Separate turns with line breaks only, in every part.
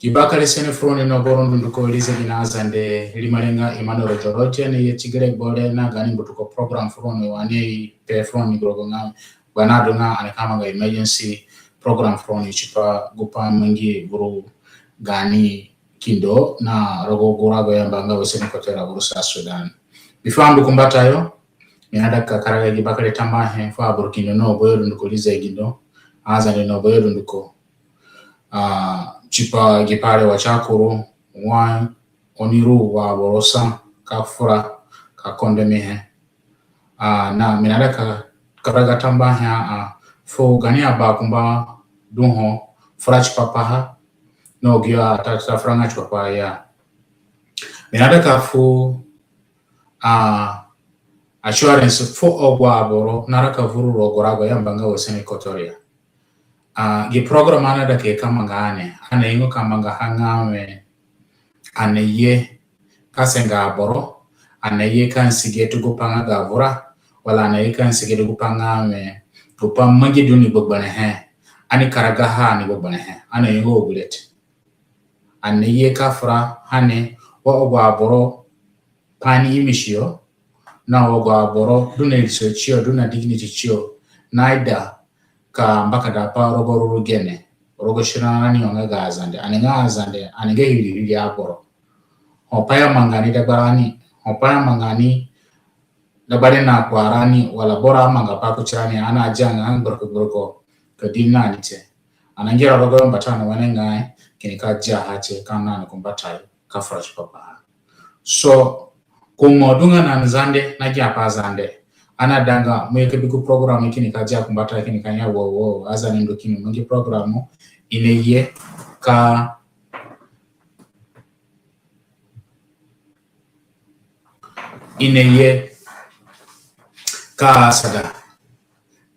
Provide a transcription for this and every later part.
Kibakale sene froni no boron nduko lize gina Azande limalenga imano rojoroje ne yechigere bole na gani mbutuko program froni wane pe froni grogo nga banado nga anekama nga emergency program froni chipa gupa mangi buru gani kindo na rogo gurago yamba nga wesene kotera burusa Sudan. Bifambu kumbata yo minada kakaraga kibakale tamahe fa burkino no boyo nduko lize gindo Azande no boyo nduko chipa gipare wa chakuru wa oniru wa borosa kafura ka condemnation na minada karaga tamba ha fo gani aba kumba dunho frach papa no gya tata franga chapa ya minada ka fu assurance fo ogwa boro naraka vuru rogorago yambanga wosene kotoria gi program ana da ke kamangane ana ingo kamanga hangame ana ye kasenga boro ana ye kan sigetu gupanga gavura wala ana ye kan sigetu gupanga me gupam magi duni bogbane he ani karaga ha ni bogbane he ana ingo ogulet ana ye kafra hane wa ogwa boro pani imishio na ogwa boro dune chio duna dignity chio naida ka mbaka da pa rogo gene rogo shirana ni onga Azande Azande anenge hili ya boro hopaya mangani da barani hopaya mangani da bare na kwarani wala bora manga pa kuchani ana janga angorko kadina nite anangira rogo mbatana wanenga kinika ja hache kana na kumbata ka fresh papa so kumodunga na Azande na japa Azande ana danga mweke biku programu kini kaja kumbata kini kanya wo Azande ndo kini mweke programu ineye ka sada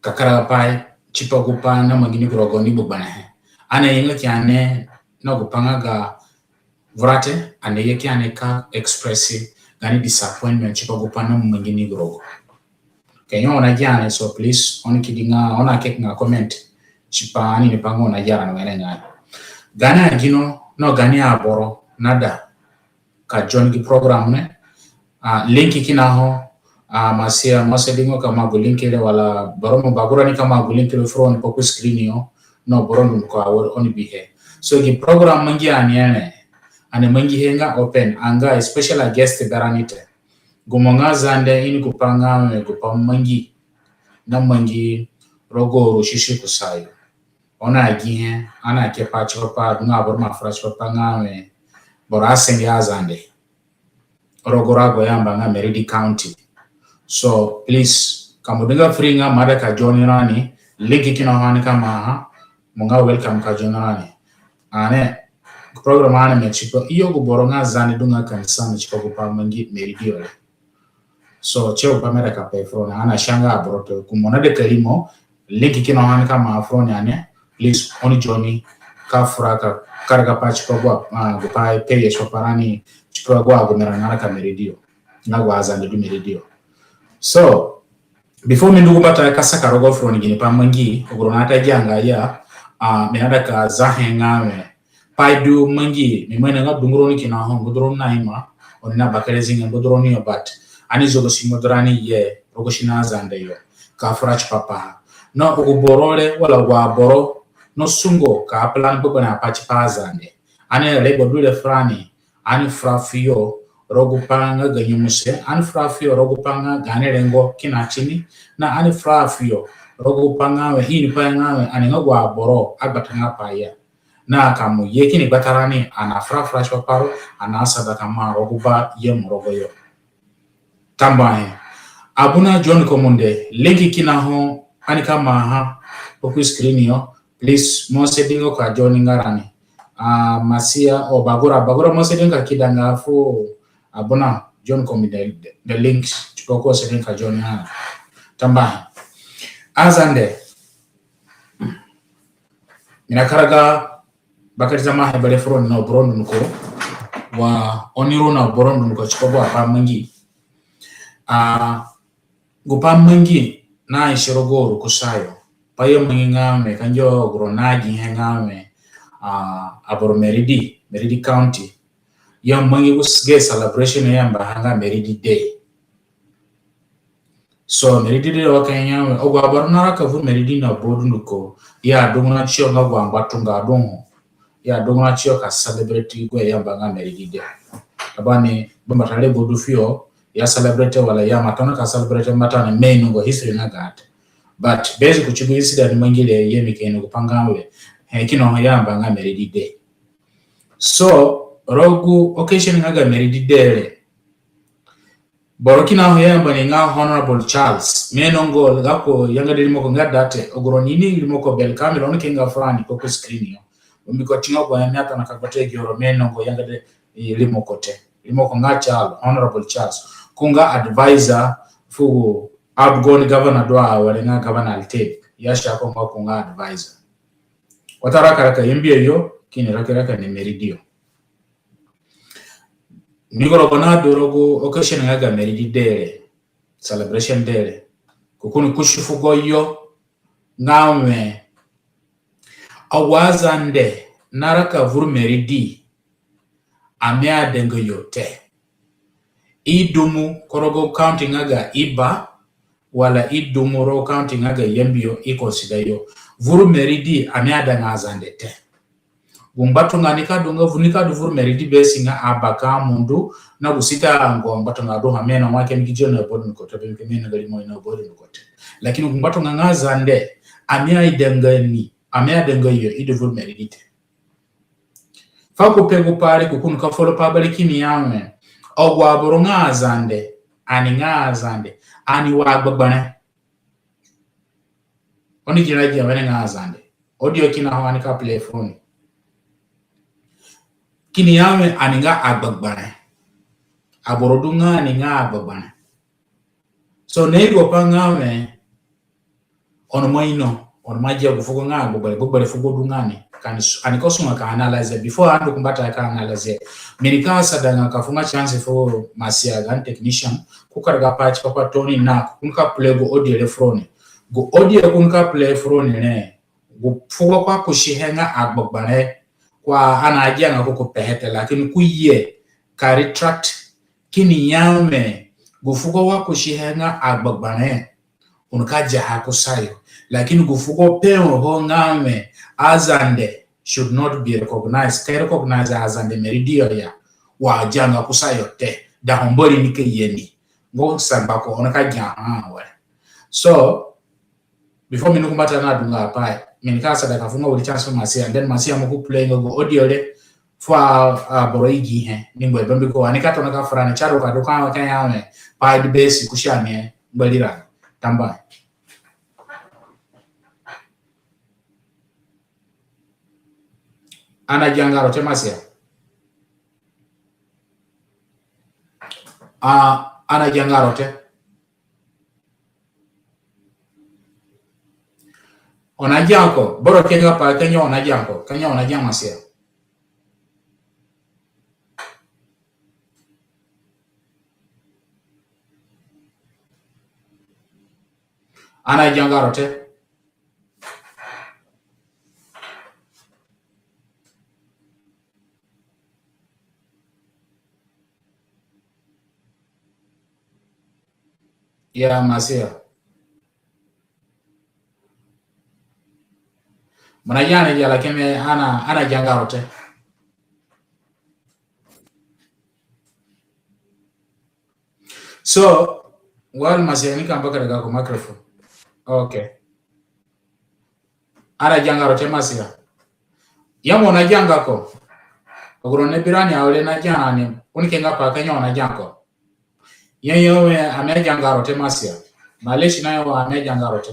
kakara pai chipa gupa na magini grogo ni bubana he ana yenga kyane na gupanga ga vrate ana ye kyane ka expressive gani disappointment chipa gupa na magini grogo kenyo ona jana so please on kidinga ona kekinga comment chipa ani nipango na jara no wenenga gana gino no gani aboro nada ka join ki program ne linki kinaho masia masedingo kama go link ile wala baromo bagura ni kama go link ile front poku screen yo no boron ko awor oni bihe so ki program mangi ane mangi henga open anga special guest garanite gumonga Azande ini kupanga me kupamangi na mangi rogo shishi kusayo ona agihe ana ke pacho pa dunga borma fresh panga me borasenge Azande rogo rago yamba nga Maridi County so please kamudinga free nga mada ka jonirani link kina hani kama munga welcome ka jonirani ane program ane me chipo iyo go boronga Azande dunga kanisa me chipo kupamangi Maridi ole so cheo pamera ka pefrona ana shanga abroto kumona de kalimo link kino han kama afrona ane please oni joni ka fraka karga patch ko gwa go pa pay so parani chipro gwa go mera na ka Meridio na gwa Azande du Meridio so before me ndugu bata kasaka rogo froni gini pamangi ogronata janga ya me hada ka zahenga me paidu mangi me mwena nga dunguroni kina ho godron naima onina bakerezinga godroni yo bat ani zogo simodrani ye rogoshina Azande yo ka frach papa no uborole wala wa boro no sungo ka plan buko na pachi pa Azande ani lebo dule frani ani frafio rogupanga ganyumuse ani frafio rogupanga ganerengo kinachini na ani frafio rogupanga we hini panga ani ngwa boro abatanga paya na kamu yekini batarani ana frafrash papa ana sada kama roguba ye morogoyo tambaye abuna John Komunde legi kina ho ani kama ha poku screen yo please mo setting ka John ngarani masia o bagura mo setting ka kidanga fu abuna John Komunde the links chukoko setting ka John ha tambaye Azande minakaraga bakari zama hebale front no brondo nuko wa oniro na brondo nuko chukoko apa mangi gupamangi na ishirogoro kusayo payo menga me kanjo gronaji hengame aboro Maridi Maridi County yang mangi usge celebration ya mbahanga Maridi Day. So Maridi Day wakanya ogwa barunara kavu Maridi na bodu nuko ya dunguna chio nga gwamba tunga dongo ya dunguna chio ka celebrate gwe ya mbahanga Maridi Day. Abani bambatale bodu fio ya celebrate wala ya matona ka celebrate matana main ngo history na gat. But basic kuchibu incident mwingile ye mikeno kupangawe kino ya mbahanga Maridi Day. So rogu occasion ngaga Maridi Day borokina hoyamba ni nga Honorable Charles menongo gako yanga dilimo ko ngadate ogoronini limoko bel camera on kinga frani ko screen yo umiko tinga kwa nyata na kakote gioro menongo yanga de limoko te limoko nga Charles Honorable Charles kunga advisor fu outgoing governor doa wale nga governor alte yasha ko kunga advisor watara karaka yembie yo kini rakaraka ni Meridio Nigoro bonado rogo occasion ngaga Maridi Day celebration day kukuni kushifugo yo ngawe awazande naraka vuru Maridi amea dengo yote idumu korogo county ngaga iba wala idumu ro county ngaga yembio consider yo vuru Maridi amea danga Azande te Gumbato nganika dunga vunika du vuru Maridi besinga abaka mundu na gusita ngombato ngado hamena mwake mikijio na bodu nkote bimkemena galimo ina bodu nkote lakini gumbato ngazande amia idengani amia dengayo idu vuru Maridi te fako pego pare kukunu ka follow pabali kini yame ogwa boro ngazande ani wagbana oni jiraji ya wene ngazande audio kina hawani ka play phone kini yame aninga Abagbere aborodunga aninga Abagbere so nego pangame on moino on majia gufugo nga Abagbere fugo dungani kan anikosuma ka analyze before ando kumbata ka analyze minika sadanga kafunga chance for masia gan technician kukarga patch papa Tony na kunka play go audio le frone go audio kunka play frone ne go fugo kwa kushihenga Abagbere kwa anajia nga kuko pehete lakini kuye ka retract kini yame gufuko wa kushihenga Abagbere unkaja hakusayo lakini gufuko peo ho ngame Azande should not be recognized kay recognize Azande Meridio ya wa janga kusayo te da hombori nike yeni ngo sambako unkaja we so before minu kumbata na dunga pai minikasa da kafunga uli chance masia then masia muku play go audio le for boroigi he nimbo ebambi ko anikato na kafara ne charo ka doka ka yame pai di base kushane balira tamba ana jangaro te masia ana jangaro te onajanko boro kenga pa kenyo onajanko kanya onajama masia ana jangaro te ya masia manajana ya lakini ana jangaro te so wal masia ni kamba kada ko microphone okay ana jangaro te masia yamo na janga ko ogorone birani awle na jana ni unikenga pa kanya na janko yeyo ame jangaro te masia maleshi nayo ame jangaro te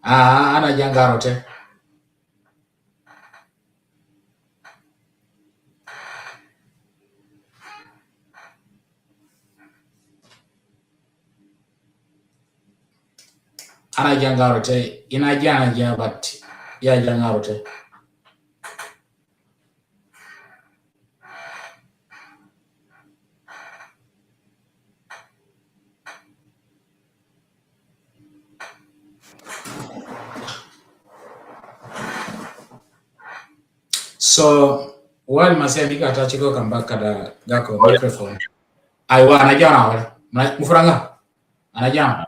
ana jangaro te ana jangarote ina jana jabat ya jangarote. So wali masembika atachiko kambaka da gako microphone. Aiwa anajana wale. Mufuranga. Anajana.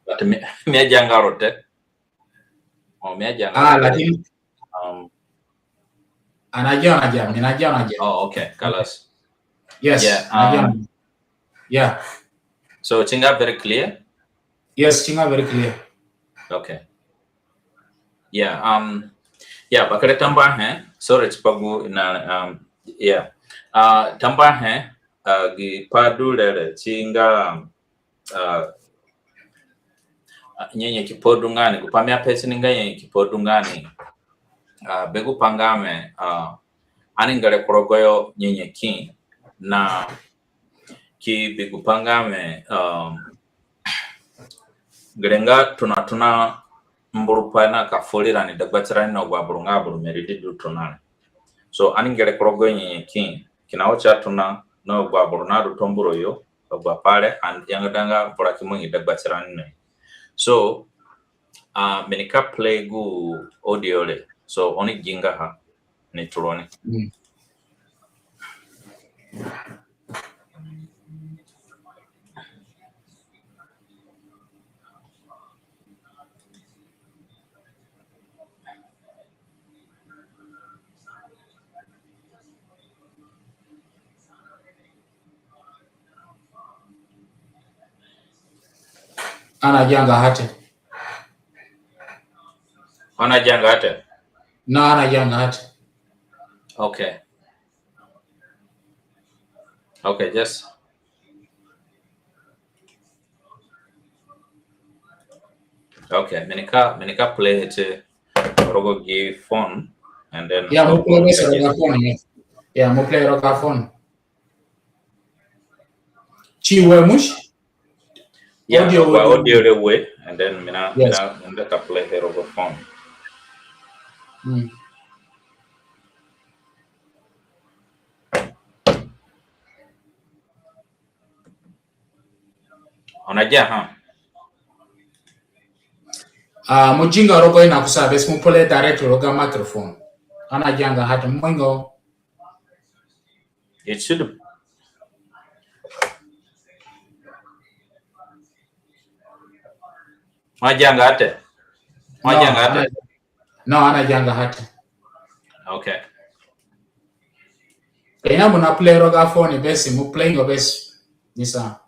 But me jangarote. Oh, me jangarote.
Lakini anajana.
Oh, okay. Kalas.
Yes.
Yeah.
Yeah.
So chinga very clear?
Yes, chinga very clear.
Okay. Yeah. Yeah, bakare tamba hai. Sorry, chipagu na yeah. Tamba hai gi padu lele chinga nyenye kipodungani kupamia pesi ninga nyenye kipodungani begu pangame aningale korogoyo nyenye ki na ki begu pangame gerenga tuna mbulupana kafolira ni dagbatirani na ugwaburunga buru meridi dutonale so aningale korogoyo nyenye ki kinaocha tuna no ugwaburuna dutomburo yo ogwa pale yangadanga bora kimungi dagbatirani ne. So menika play gu audio le so oni jinga ha ni turoni.
Anajanga hate.
Anajanga hate?
No, anajanga hate.
Okay. Okay, just okay. Menika play it rogo give phone and then
yeah, mo play roga phone. Yeah, mo play roga phone. Chiwe mush?
Yeah, audio the way and then mina play the rogo phone. Onaja
mujinga rogo ina kusabe simu play direct roga microphone. Anajanga hate mwingo.
It should. Majanga hate?
No, anajanga hate.
Okay.
Kaya muna play roga phone besi mu playing besi nisa.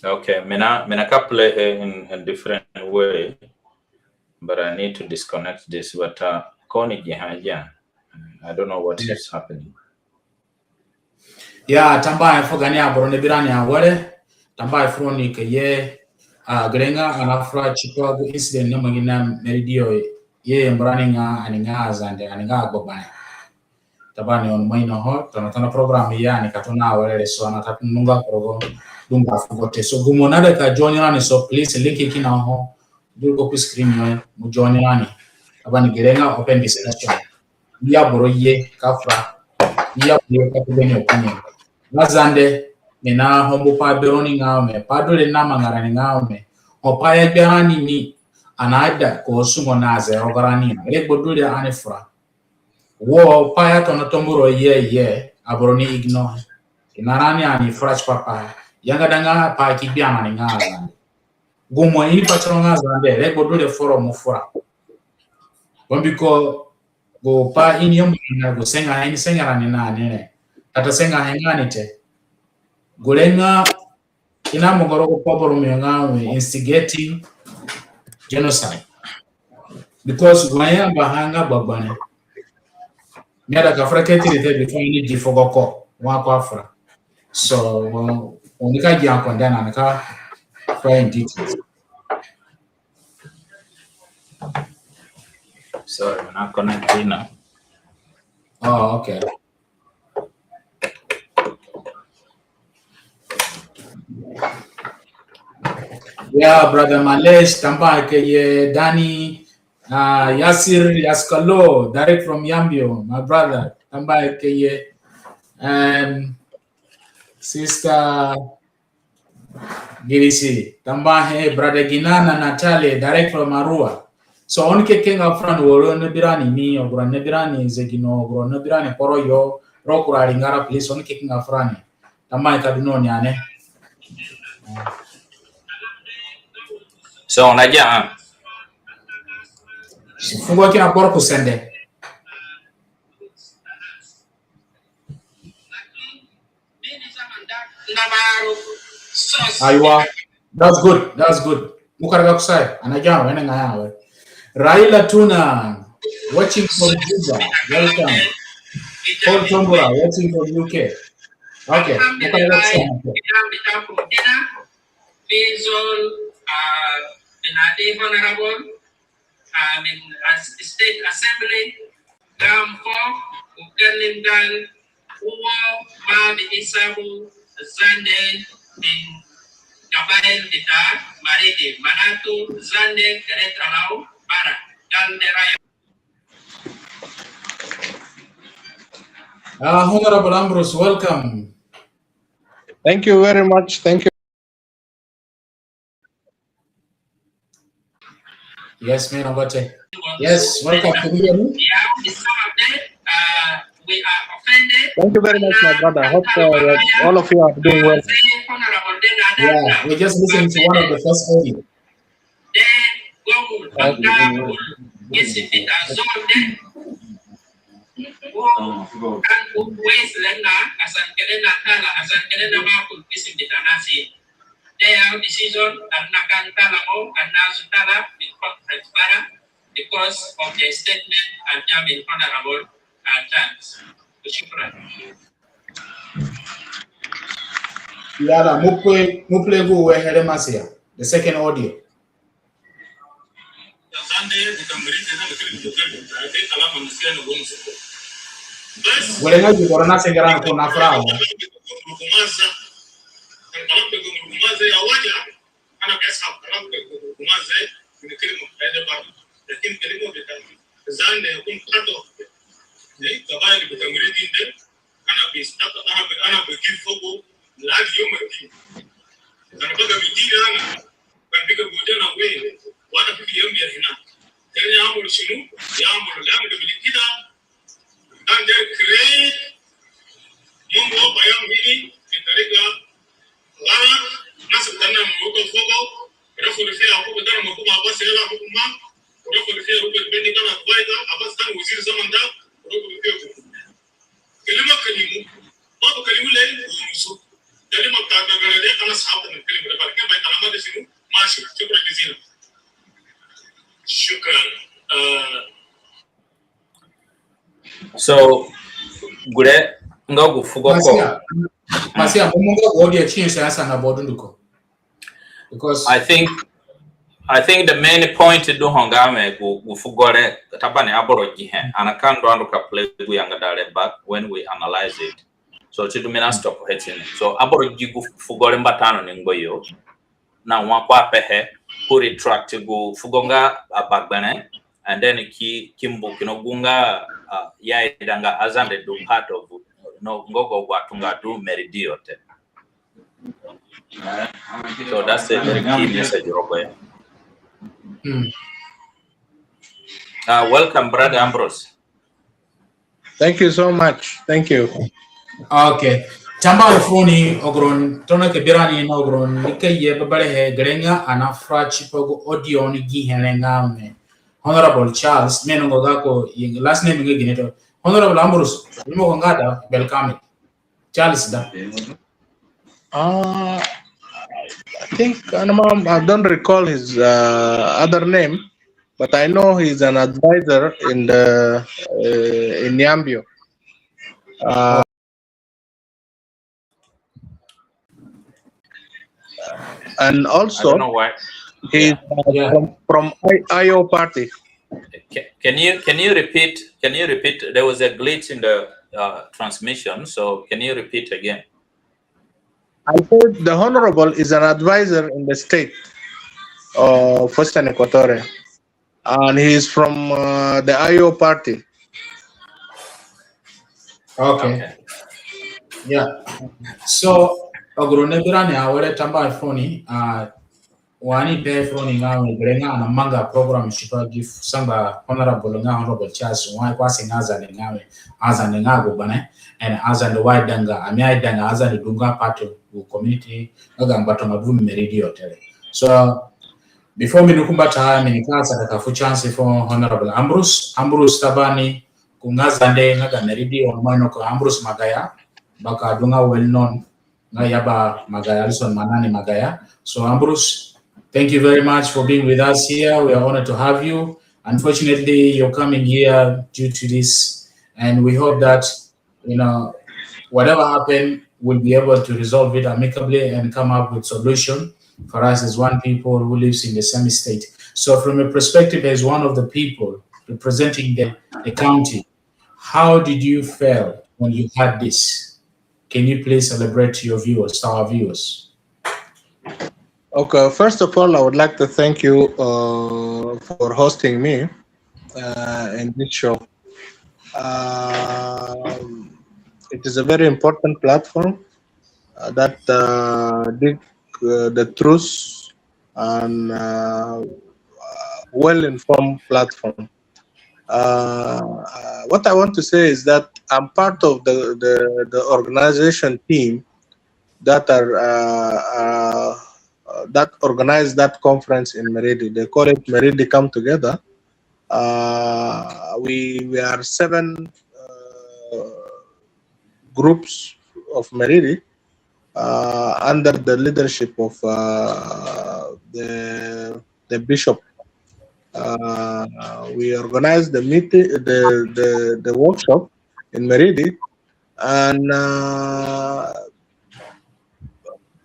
Okay, mina can play in a different way, but I need to disconnect this. But I don't know what is happening.
Yeah, tamba ifogani aboro ne birani awore tamba ifroni ke ye gerenga anafra chitwa incident ne mangina meridio ye mbrani nga aninga Azande aninga Abagbere tabani on maino ho tana program ya ni katona awore so ana tatununga progo dunga fugote so gumonade ka joinani so please link ikina ho duko ku screen yo mu joinani tabani gerenga open discussion ya boro ye kafra ya boro ka kubeni opinion Azande mina hombo pa beroni ngaume padole na mangarani ngaume opa ya berani ni anaida ko sumo naze ogarani rego dule anefra wo pa ya tono tomburo ye abroni ignore inarani ani fresh papa yanga danga pa kibiana ni ngaza gumo ini patro ngazande rego dule foro mufura bombiko go pa ini yomu go senga ini senga rani na nene tata senga hengani te Gulenga ina mogoroko poboro mengawe instigating genocide because gwaya bahanga babane miada ka fraketi rete before ni difogoko wa kwa afra so onika ji akondana naka find details
Sorry, I'm not connecting now.
Oh, okay. Yeah, brother Malesh, Tamba ke Danny, Yasir Yaskalo, direct from Yambio, my brother. Tamba ke sister Girisi, Tamba he brother Ginana Natalie, direct from Arua. So on ke kenga fran woro nebirani ni ogro nebirani zegino ogro nebirani poro yo rokura lingara please on ke kenga frani. Tamba kaduno nyane.
So unajua
Fungo kina poro kusende. Aywa, that's good. That's good. Mukaraga kusai. Anajama wena ngaya. Raila Tuna, watching from Juba. Welcome. Paul Tombora, watching from UK. Okay. Mukaraga kusai.
Honorable, as State Assembly, Gamfo, Ugalingal, Uwo, Madi Isabu, Azande, in Kabael Dita, Maridi, Manatu, Zande, Keretralau, Bara, Galderaya.
Honorable Ambrose, welcome.
Thank you very much. Thank you.
Yes, man, yes, welcome. Can you hear me?
We are offended.
Thank you very much, my brother. I hope all of you are doing well.
Yeah, we're just listening to one of the first audio.
Their decision and Nakantala and Nazutala in conference para because of the statement and Jamin Honorable Chance.
Yeah, Muple go ahead of Masia. The second audio. Well, I you got nothing around for Nafra.
Azande yakun pato ne kabali bitamridi inde ana bistaka ana bekifu fogo laji yomati ana baga bijira ana bandika bojana we wana fifi yombi ya hina tena amul shinu ya amul lamu de bilikida and they create mungo bayam hili kitariga la nasa tana mungo fogo rafu rifia huko tana mkuma abasi yala hukuma rafu rifia huko bendi kama kwaida abasi tana waziri zaman da rafu rifia huko kelima kalimu babu kalimu le musu kelima kadagale ana sahabu na kelima da barke bai kalama da shinu mashi shukran jazila shukran
so gure ngogu fugo ko
Masia mumunga audio change asa na bodunduko. Because
I think the main point do hongame gufugore tabane aboroji he anakando ando ka play yanga dale back when we analyze it so chidumina stop hitting so aboroji gufugore mbatano ni ngoyo na wakwa pehe ku retract go fugonga Abagbere and then kimbo kinogunga ya idanga Azande do part of no ngogo watunga do Maridi yote. So that's a very key message Roboy. Welcome, Brother Ambrose.
Thank you so much. Thank you.
okay. Tamba phone ogron tona ke birani na ogron ikaye babale he grenga anafra chipogo audio ni gihelenga me. Honorable Charles menongo gako last name ngegineto. Honorable Ambrose limo ngada welcome. Charles da.
I think I don't recall his other name, but I know he's an advisor in the in Yambio. And also,
I don't know why.
He's
Yeah.
from IO party.
Can you repeat? There was a glitch in the transmission, so can you repeat again?
I said the honorable is an advisor in the state of Western Equatoria, and he is from the IO party.
Okay. Yeah. So ogronebira ni awere tamba phone wani pe phone ngawe grenga na manga program shipa give samba honorable Charles why kwase Azande ngawe Azande ngago bane and Azande wide danga amia danga Azande dunga part of community ngamba mabumi Maridi hotel. So before me nukumbata minikasa kakafu chance for honorable Ambrose tabani kungazande ngaga Maridi on mano ko Ambrose Magaya baka dunga well known ngayaba Magaya Alison Manani Magaya. So Ambrose, thank you very much for being with us here. We are honored to have you. Unfortunately, you're coming here due to this, and we hope that whatever happened, we'll be able to resolve it amicably and come up with solution for us as one people who lives in the same state. So from a perspective as one of the people representing the county, how did you feel when you had this? Can you please celebrate to your viewers, to our viewers?
Okay, first of all, I would like to thank you for hosting me in this show. It is a very important platform that dig the truth and well-informed platform. What I want to say is that I'm part of the organization team that that organized that conference in Maridi. They call it Maridi Come Together. We are 7 groups of Maridi under the leadership of the bishop. We organized the meeting, the workshop in Maridi, and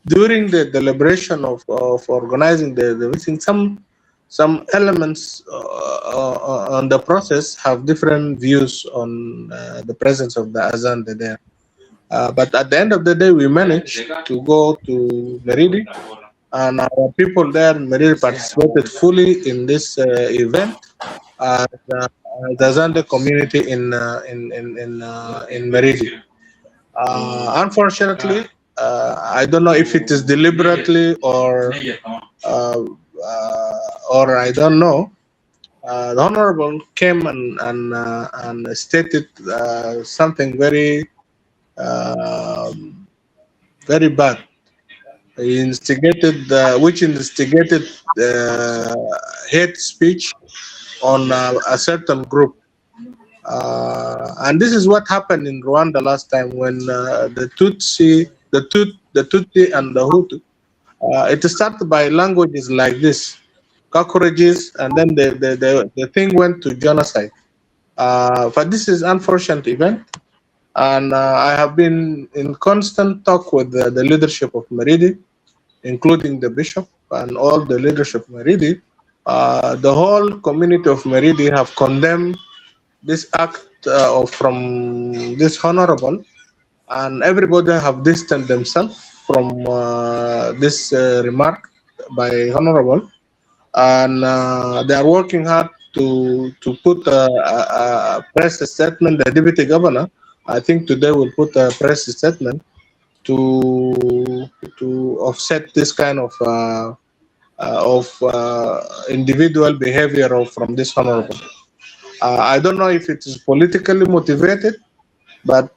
during the deliberation of organizing the meeting, some elements on the process have different views on the presence of the Azande there. But at the end of the day, we managed to go to Maridi, and our people there in Maridi participated fully in this event. The Azande community in Maridi. Unfortunately, I don't know if it is deliberately or I don't know. The honorable came and stated something very very bad. He instigated, which instigated hate speech on a certain group. And this is what happened in Rwanda last time when the Tutsi and the Hutu. It started by languages like this, cockroaches, and then the thing went to genocide. But this is unfortunate event, and I have been in constant talk with the leadership of Maridi, including the bishop and all the leadership of Maridi. The whole community of Maridi have condemned this act from this honorable, and everybody have distanced themselves from this remark by honorable, and they are working hard to put a press statement. The deputy governor, I think today, will put a press statement to offset this kind of individual behavior from this honorable. I don't know if it is politically motivated, but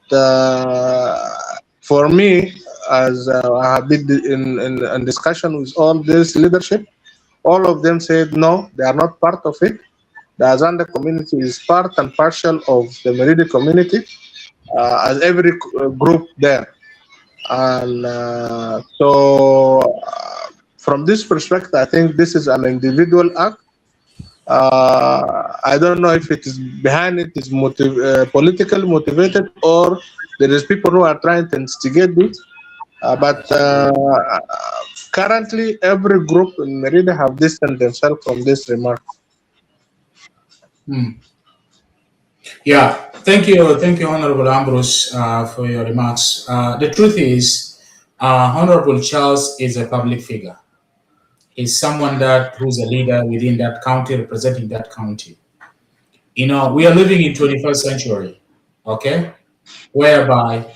for me, as I have been in discussion with all this leadership, all of them said no, they are not part of it. The Azande community is part and partial of the Maridi community, as every group there. And so, from this perspective, I think this is an individual act. I don't know if it is behind it is politically motivated, or there is people who are trying to instigate this. But currently, every group in Merida have distanced themselves from this remark.
Yeah, thank you, Honorable Ambrose, for your remarks. The truth is, Honorable Charles is a public figure. He's someone who's a leader within that county, representing that county. You know, we are living in 21st century, okay, whereby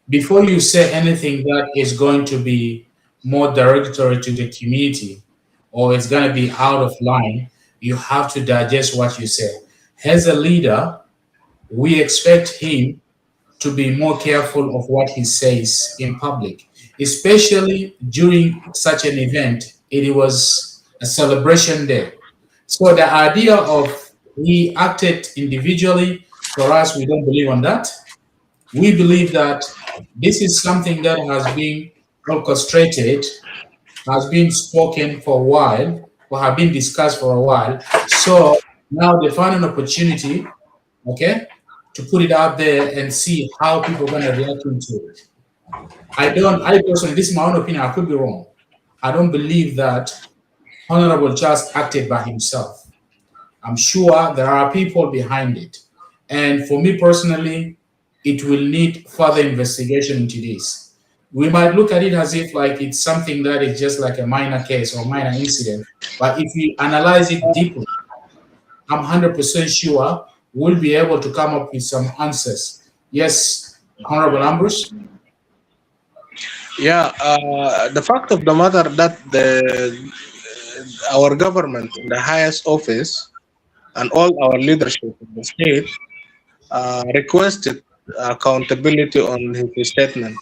before you say anything that is going to be more derogatory to the community or it's going to be out of line, you have to digest what you say. As a leader, we expect him to be more careful of what he says in public, especially during such an event. It was a celebration day. So the idea of he acted individually, for us, we don't believe on that. We believe that this is something that has been orchestrated, has been spoken for a while, or have been discussed for a while. So now they find an opportunity, okay, to put it out there and see how people are going to react to it. I personally, this is my own opinion, I could be wrong. I don't believe that Honorable Charles acted by himself. I'm sure there are people behind it. And for me personally, it will need further investigation into this. We might look at it as if like it's something that is just like a minor case or minor incident. But if we analyze it deeply, I'm 100% sure we'll be able to come up with some answers. Yes, Honorable Ambrose?
Yeah, the fact of the matter that our government, the highest office, and all our leadership in the state requested accountability on his statement.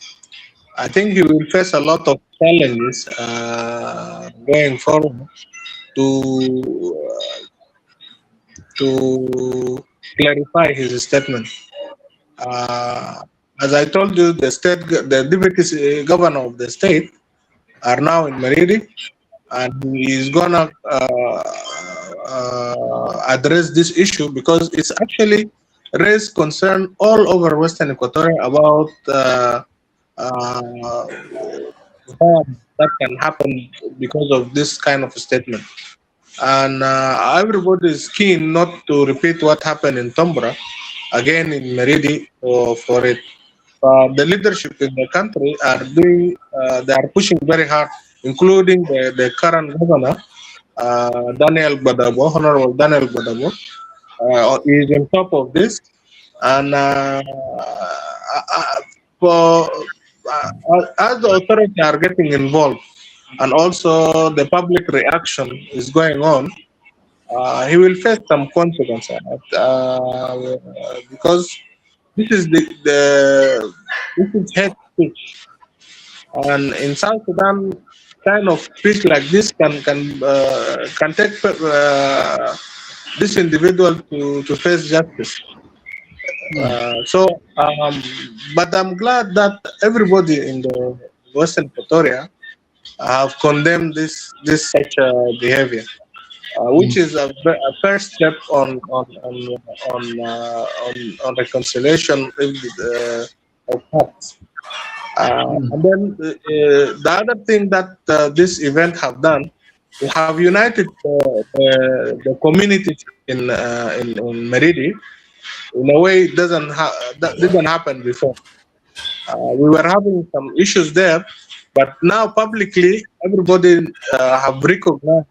I think he will face a lot of challenges going forward to clarify his statement. Uh, as I told you, the deputy governor of the state are now in Maridi, and he is gonna address this issue because it's actually raised concern all over Western Equatoria about harm that can happen because of this kind of statement. And everybody is keen not to repeat what happened in Tombra again in Meridi for it. The leadership in the country are doing, they are pushing very hard, including the current governor, Daniel Badabo, Honorable Daniel Badabo, is on top of this. And for as the authorities are getting involved, and also the public reaction is going on, he will face some consequences because this is this is hate speech, and in South Sudan, kind of speech like this can take this individual to face justice. But I'm glad that everybody in the Western Equatoria have condemned this such behavior, which is a first step on reconciliation of hearts. And then the other thing that this event have done, we have united the communities in Maridi in a way that didn't happen before. We were having some issues there, but now publicly everybody have recognized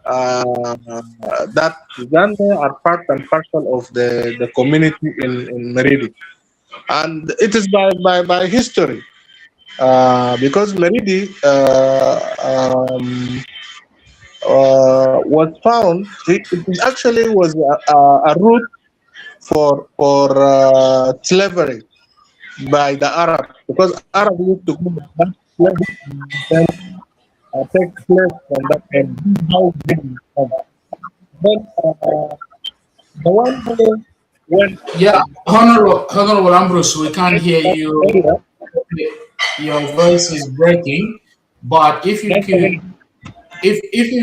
that Azande are part and parcel of the community in Maridi. And it is by history, because Maridi was found, it actually was a route for slavery by the Arab, because Arab used to go back and take place from that end. How big then the one who went
Yeah, Honorable Ambrose, we can't hear you.
area,
Your voice is breaking, but if you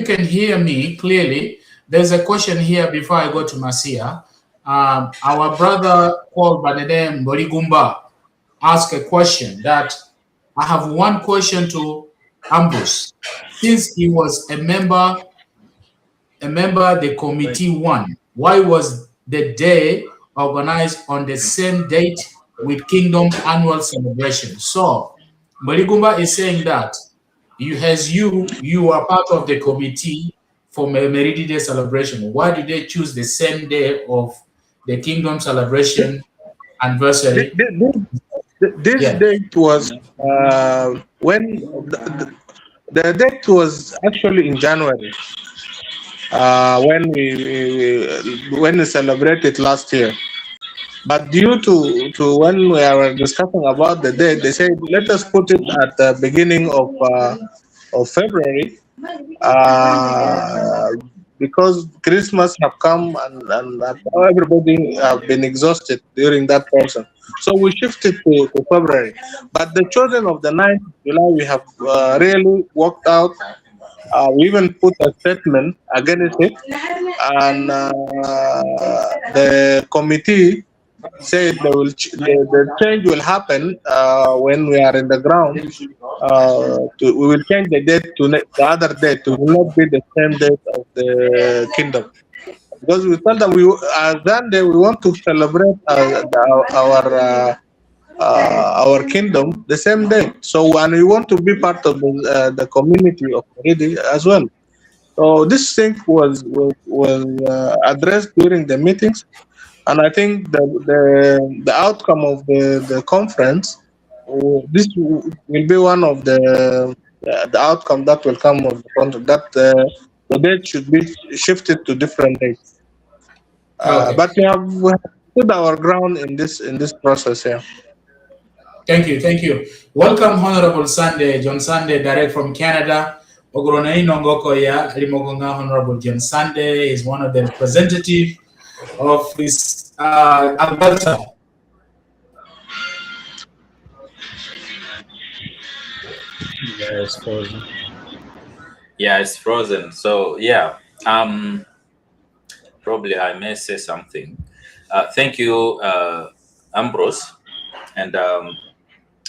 can hear me clearly, there's a question here before I go to Masia. Our brother called by the name Borigumba asked a question that I have one question to Ambrose. Since he was a member the committee one, why was the day organized on the same date with Kingdom annual celebration? So Marigumba is saying that you are part of the committee for Maridi Day celebration. Why did they choose the same day of the Kingdom celebration anniversary?
This
Yeah.
date was when the date was actually in January, when we celebrated last year. But due to when we were discussing about the date, they said let us put it at the beginning of February, uh, because Christmas have come and everybody have been exhausted during that portion. So we shifted to February. But the chosen of the 9th of July, we have really worked out. We even put a statement against it, and the committee said the change will happen when we are in the ground. We will change the date to the other date. It will not be the same date of the kingdom, because we tell them Azande, we want to celebrate our kingdom the same day. So, and we want to be part of the community of Maridi as well. So this thing was addressed during the meetings, and I think the outcome of the conference, this will be one of the outcome that will come of the conference, that the date should be shifted to different dates.
Okay.
But we have stood our ground in this process here.
Thank you. Thank you. Welcome, Honorable Sunday, John Sunday, direct from Canada. Ogronei Nongoko ya Limogonga. Honorable John Sunday is one of the representatives of this Alberta.
Yeah, it's frozen.
Yeah, it's frozen. So yeah, probably I may say something. Thank you, Ambrose, and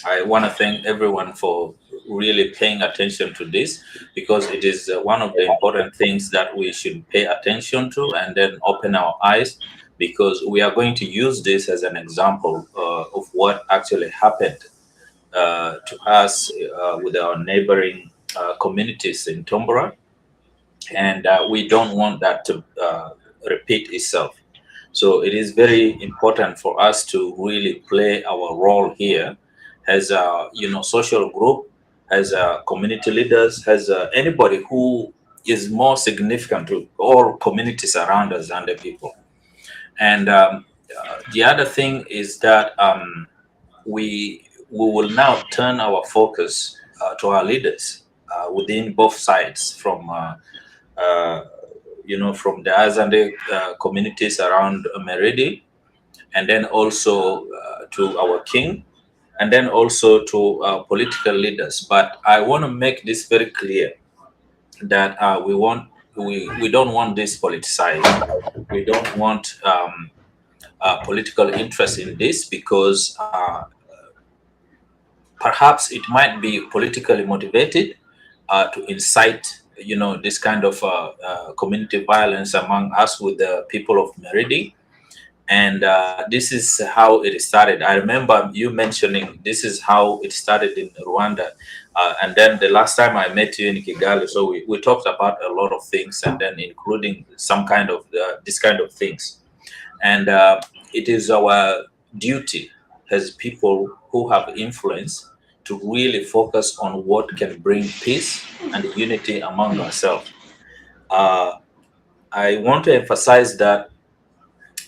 I want to thank everyone for really paying attention to this, because it is one of the important things that we should pay attention to and then open our eyes, because we are going to use this as an example of what actually happened to us with our neighboring communities in Tombora, and we don't want that to repeat itself. So it is very important for us to really play our role here as a social group, as community leaders, as anybody who is more significant to all communities around us and the people. And the other thing is that we will now turn our focus to our leaders within both sides, from from the Azande communities around Maridi, and then also to our king, and then also to political leaders. But I want to make this very clear that we don't want this politicized. We don't want political interest in this, because perhaps it might be politically motivated to incite this kind of community violence among us with the people of Maridi. And this is how it started. I remember you mentioning this is how it started in Rwanda. And then the last time I met you in Kigali, so we talked about a lot of things, and then including some kind of this kind of things. And it is our duty as people who have influence to really focus on what can bring peace and unity among ourselves. I want to emphasize that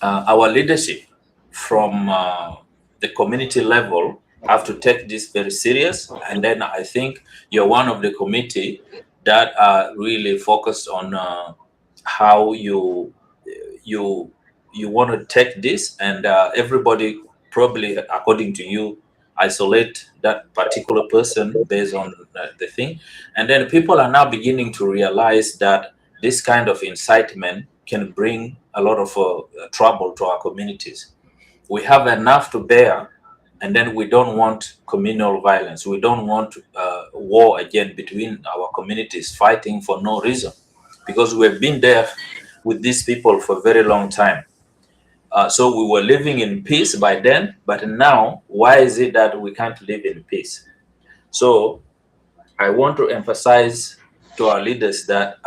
our leadership from the community level have to take this very serious. And then I think you're one of the committee that are really focused on how you want to take this, and everybody probably, according to you, isolate that particular person based on the thing. And then people are now beginning to realize that this kind of incitement can bring a lot of trouble to our communities. We have enough to bear And then we don't want communal violence. We don't want war again between our communities fighting for no reason, because we've been there with these people for a very long time. So we were living in peace by then, but now, why is it that we can't live in peace? So I want to emphasize to our leaders that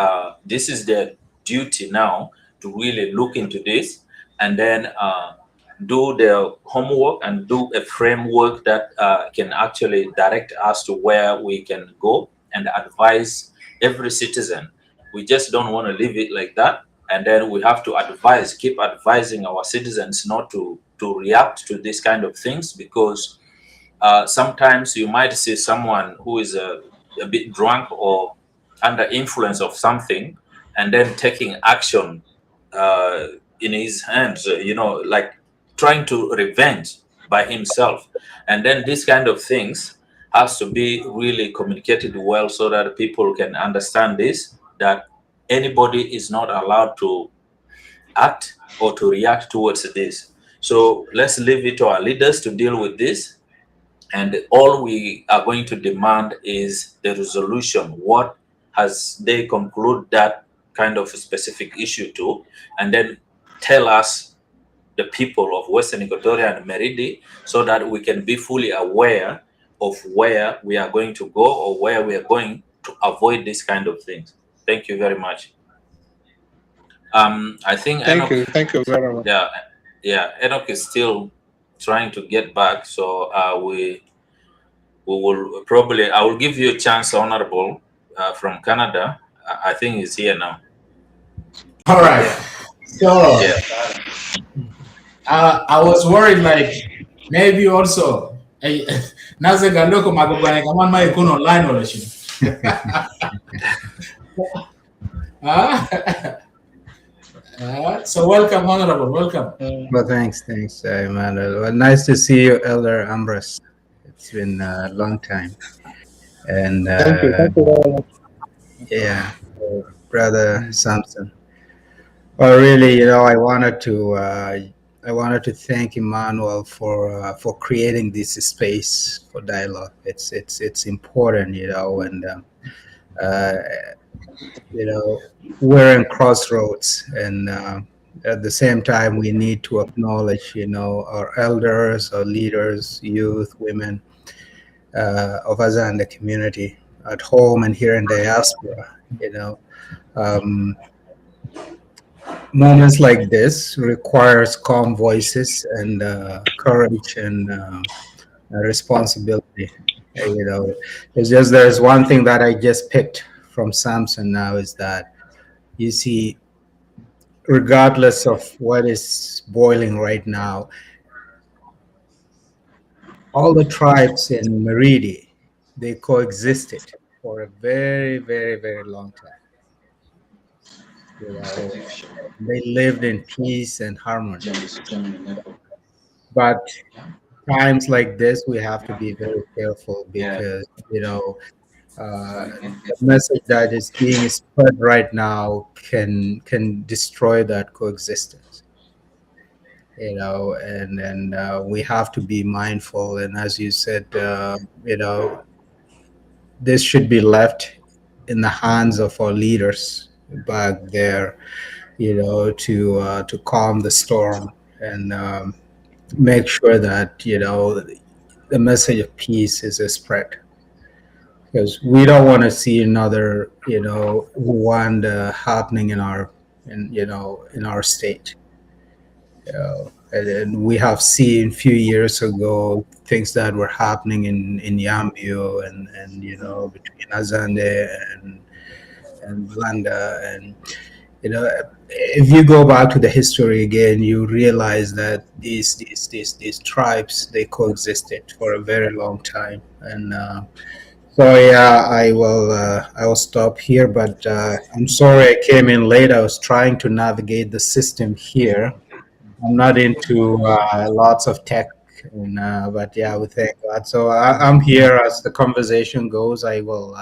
this is their duty now to really look into this, and then do their homework and do a framework that can actually direct us to where we can go and advise every citizen. We just don't want to leave it like that. And then we have to keep advising our citizens not to react to this kind of things, because sometimes you might see someone who is a bit drunk or under influence of something, and then taking action in his hands, like trying to revenge by himself. And then these kind of things has to be really communicated well, so that people can understand this, that anybody is not allowed to act or to react towards this. So let's leave it to our leaders to deal with this. And all we are going to demand is the resolution. What has they conclude that kind of a specific issue to, and then tell us, the people of Western Equatoria and Maridi, so that we can be fully aware of where we are going to go or where we are going to avoid this kind of things. Thank you very much. I think
Thank
Enoch,
you very much.
yeah, Enoch is still trying to get back, so we will probably, I will give you a chance, Honorable, from Canada. I think he's here now.
All right. So
Yeah.
I was worried, like maybe also naze gandoko magobane kama mai kuno online or shit. So welcome, Honorable, welcome.
Well, thanks, Emmanuel. Well, nice to see you, Elder Ambrose. It's been a long time. And
Thank you very much.
yeah, Brother Samson. Well, really, I wanted to thank Emmanuel for creating this space for dialogue. It's important, and we're in crossroads, and at the same time, we need to acknowledge, our elders, our leaders, youth, women of Azande community at home and here in diaspora. Moments like this requires calm voices and courage and responsibility. It's just, there's one thing that I just picked from Samson now, is that, you see, regardless of what is boiling right now, all the tribes in Maridi, they coexisted for a very, very, very long time. They lived in peace and harmony. But times like this, we have to be very careful, because the message that is being spread right now can destroy that coexistence. And we have to be mindful. And as you said, this should be left in the hands of our leaders back there, to calm the storm and make sure that the message of peace is spread, because we don't want to see another Rwanda happening in our state. And we have seen a few years ago things that were happening in Yambio and between Azande and Blanda. And if you go back to the history again, you realize that these tribes, they coexisted for a very long time. And so yeah, I will stop here. But I'm sorry I came in late. I was trying to navigate the system here. I'm not into lots of tech, but yeah, we thank God. So I'm here as the conversation goes. I will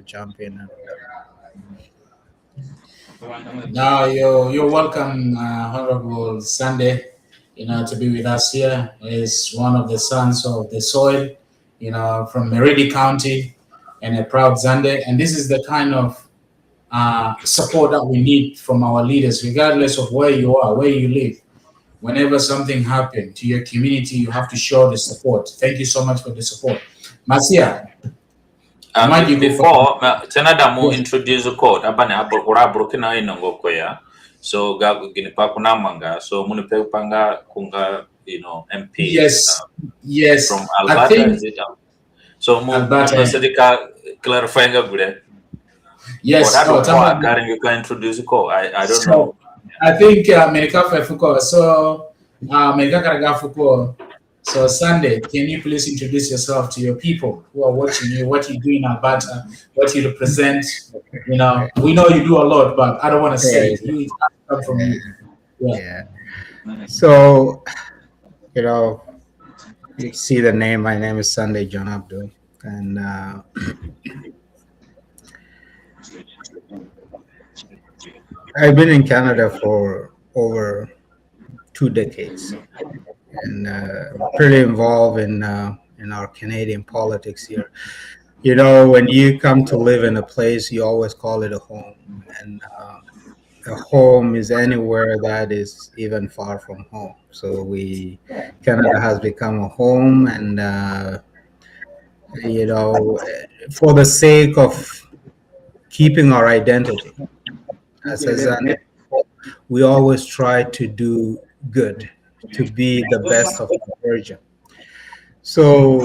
jump in.
Now you're welcome, Honorable Sunday. to be with us here. Is one of the sons of the soil, from Maridi County, and a proud Zande. And this is the kind of support that we need from our leaders, regardless of where you are, where you live. Whenever something happens to your community, you have to show the support. Thank you so much for the support. Masia.
Before Canada mo
Yes.
introduce the code abane abura burkina inongo koya. So gagu gini pa kuna manga. So muni pe panga kunga MP.
Yes. Yes.
From
I
Alberta,
think
is it? So
Alberta.
clarifying up with.
Yes.
Karen, you can introduce the code. I don't know.
I think America Fuko. So America Fuko. So Sunday, can you please introduce yourself to your people who are watching you? What you do in Alberta, what you represent? We know you do a lot, but I don't want to say it. You come from you.
Yeah. So, you see the name. My name is Sunday John Abdul, and I've been in Canada for over 2 decades, and pretty involved in our Canadian politics here. When you come to live in a place, you always call it a home, and a home is anywhere that is even far from home. So Canada has become a home, and for the sake of keeping our identity as Azande, we always try to do good, to be the best of our version. So,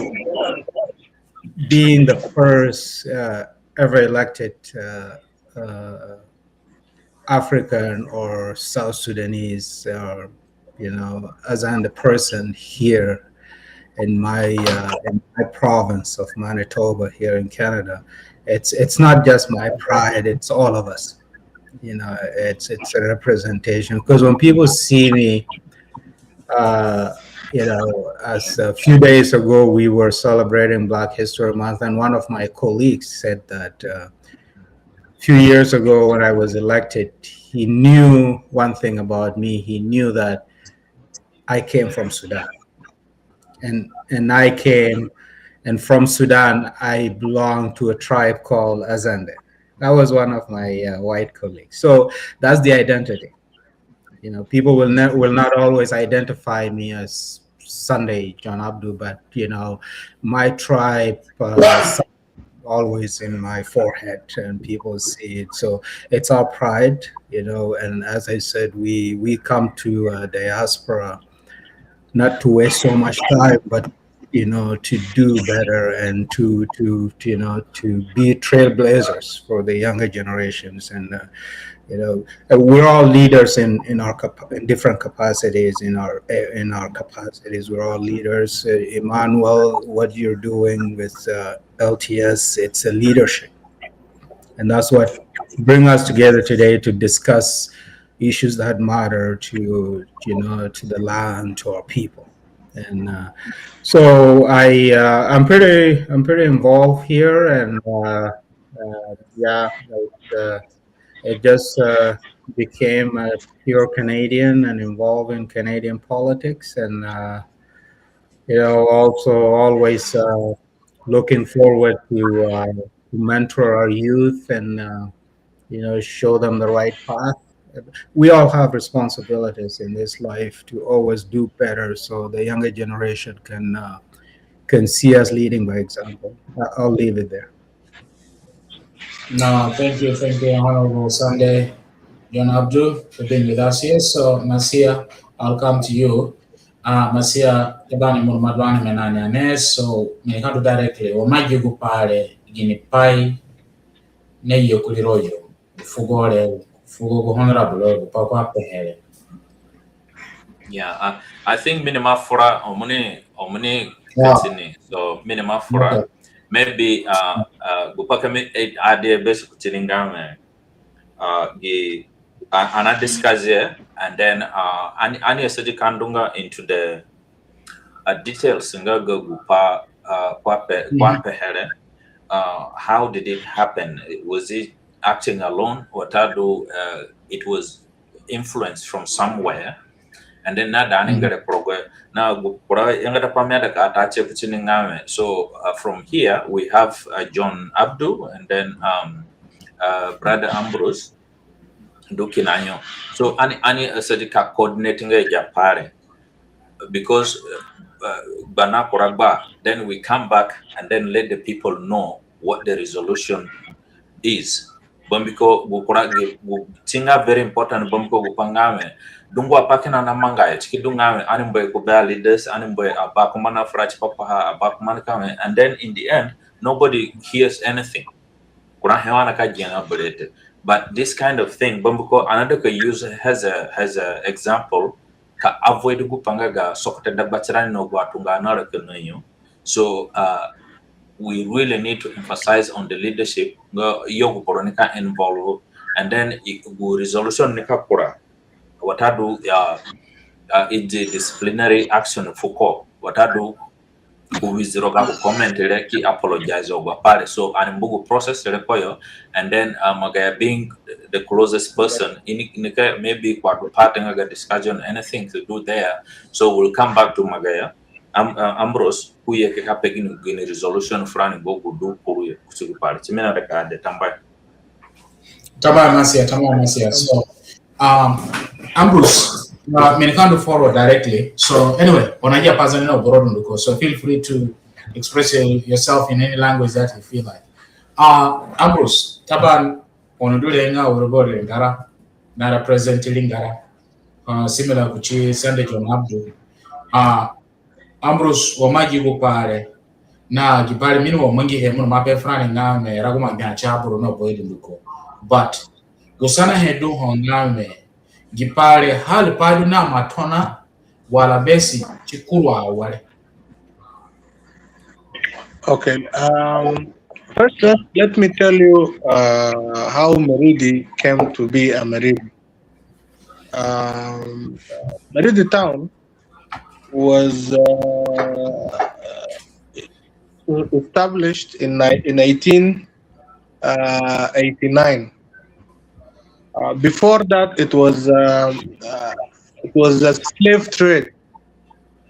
being the first ever elected African or South Sudanese, Azande person here in my province of Manitoba here in Canada, it's not just my pride; it's all of us. It's a representation, because when people see me, as a few days ago we were celebrating Black History Month, and one of my colleagues said that a few years ago when I was elected, he knew one thing about me. He knew that I came from Sudan, and I came, and from Sudan I belong to a tribe called Azande. That was one of my white colleagues. So that's the identity. People will not always identify me as Sunday John Abdul, but my tribe always in my forehead, and people see it. So it's our pride, and as I said, we come to diaspora not to waste so much time, but to do better, and to be trailblazers for the younger generations. And we're all leaders in different capacities. In our capacities, we're all leaders. Emmanuel, what you're doing with LTS, it's a leadership, and that's what brings us together today to discuss issues that matter to the land, to our people. And so I'm pretty involved here, and it just became a pure Canadian and involved in Canadian politics, and also always looking forward to mentor our youth and show them the right path. We all have responsibilities in this life to always do better, so the younger generation can see us leading by example. I'll leave it there.
No, thank you, Honorable Sunday John Abdul, for being with us here. So, Masia, I'll come to you. Masia, Yabani Murmadwani Menanyane, so may come to directly, or my Yugupare, Guinea Pai, Ne Yokuliroyo, Fugore, Fugo Honorable, Papa Pehere.
Yeah, I think minima fora omuni continue. So minima fora maybe gupaka me ade basic tilingame the ana discuss here, and then ani esedi kandunga into the details nga gupa kwape here. How did it happen? Was it acting alone, or it was influenced from somewhere? and then na dani ngare program na gupura yangata pamya ka atache kuchini ngame. So from here we have John Abdu, and then Brother Ambrose Dukinanyo. So ani sadika coordinating a japare, because bana koragba, then we come back and then let the people know what the resolution is. Bombiko bukurage tinga very important bombiko gupangame dungu apakina na manga chiki dungame animboy ko bear leaders animboy abakumana frach papa abakumana kame, and then in the end nobody hears anything. Kuna hewana ka jenga bulete. But this kind of thing bombiko another ka use has a example ka avoid gupanga ga sokota da bachara no gwatunga na rekenyo. So we really need to emphasize on the leadership yogu poronika involved, and then resolution nika kura watadu it's a disciplinary action for watadu kuwiziroga ku comment ki apologize over pare. So animbugu process rekoyo, and then magaya being the closest person in maybe kwa parting aga discussion anything to do there. So we'll come back to magaya Ambrose kuye ke kapegin gini resolution frani bogu do kuye kusigu pare chimena reka de tambay
masia. So Ambrose me can't follow directly. So anyway, onaja pazani no borodunduko, so feel free to express yourself in any language that you feel like. Ambrose taban onodule nga urobole ngara na represent lingara similar kuchi Sunday John Abdu. Ambrose wamaji gupare na gipare minu wamangi hemu mape frani ngame raguma ngachaburu no boydunduko, but gusana hedu hongame gipare hali padu na matona wala besi chikurwa wale.
Okay. First off, let me tell you how Maridi came to be a Maridi. Maridi town was established in 1889. Before that, it was a slave trade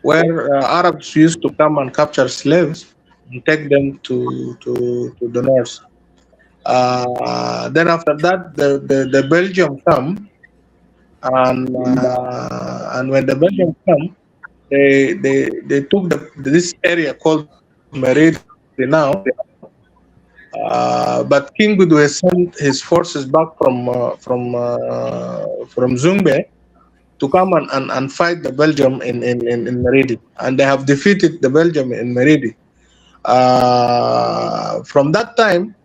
where Arabs used to come and capture slaves and take them to the north. Then after that, the Belgium come, and when the Belgium come, they took this area called Maridi now. But King Goodway sent his forces back from Zungbe to come and fight the Belgium in Maridi, and they have defeated the Belgium in Maridi. From that time,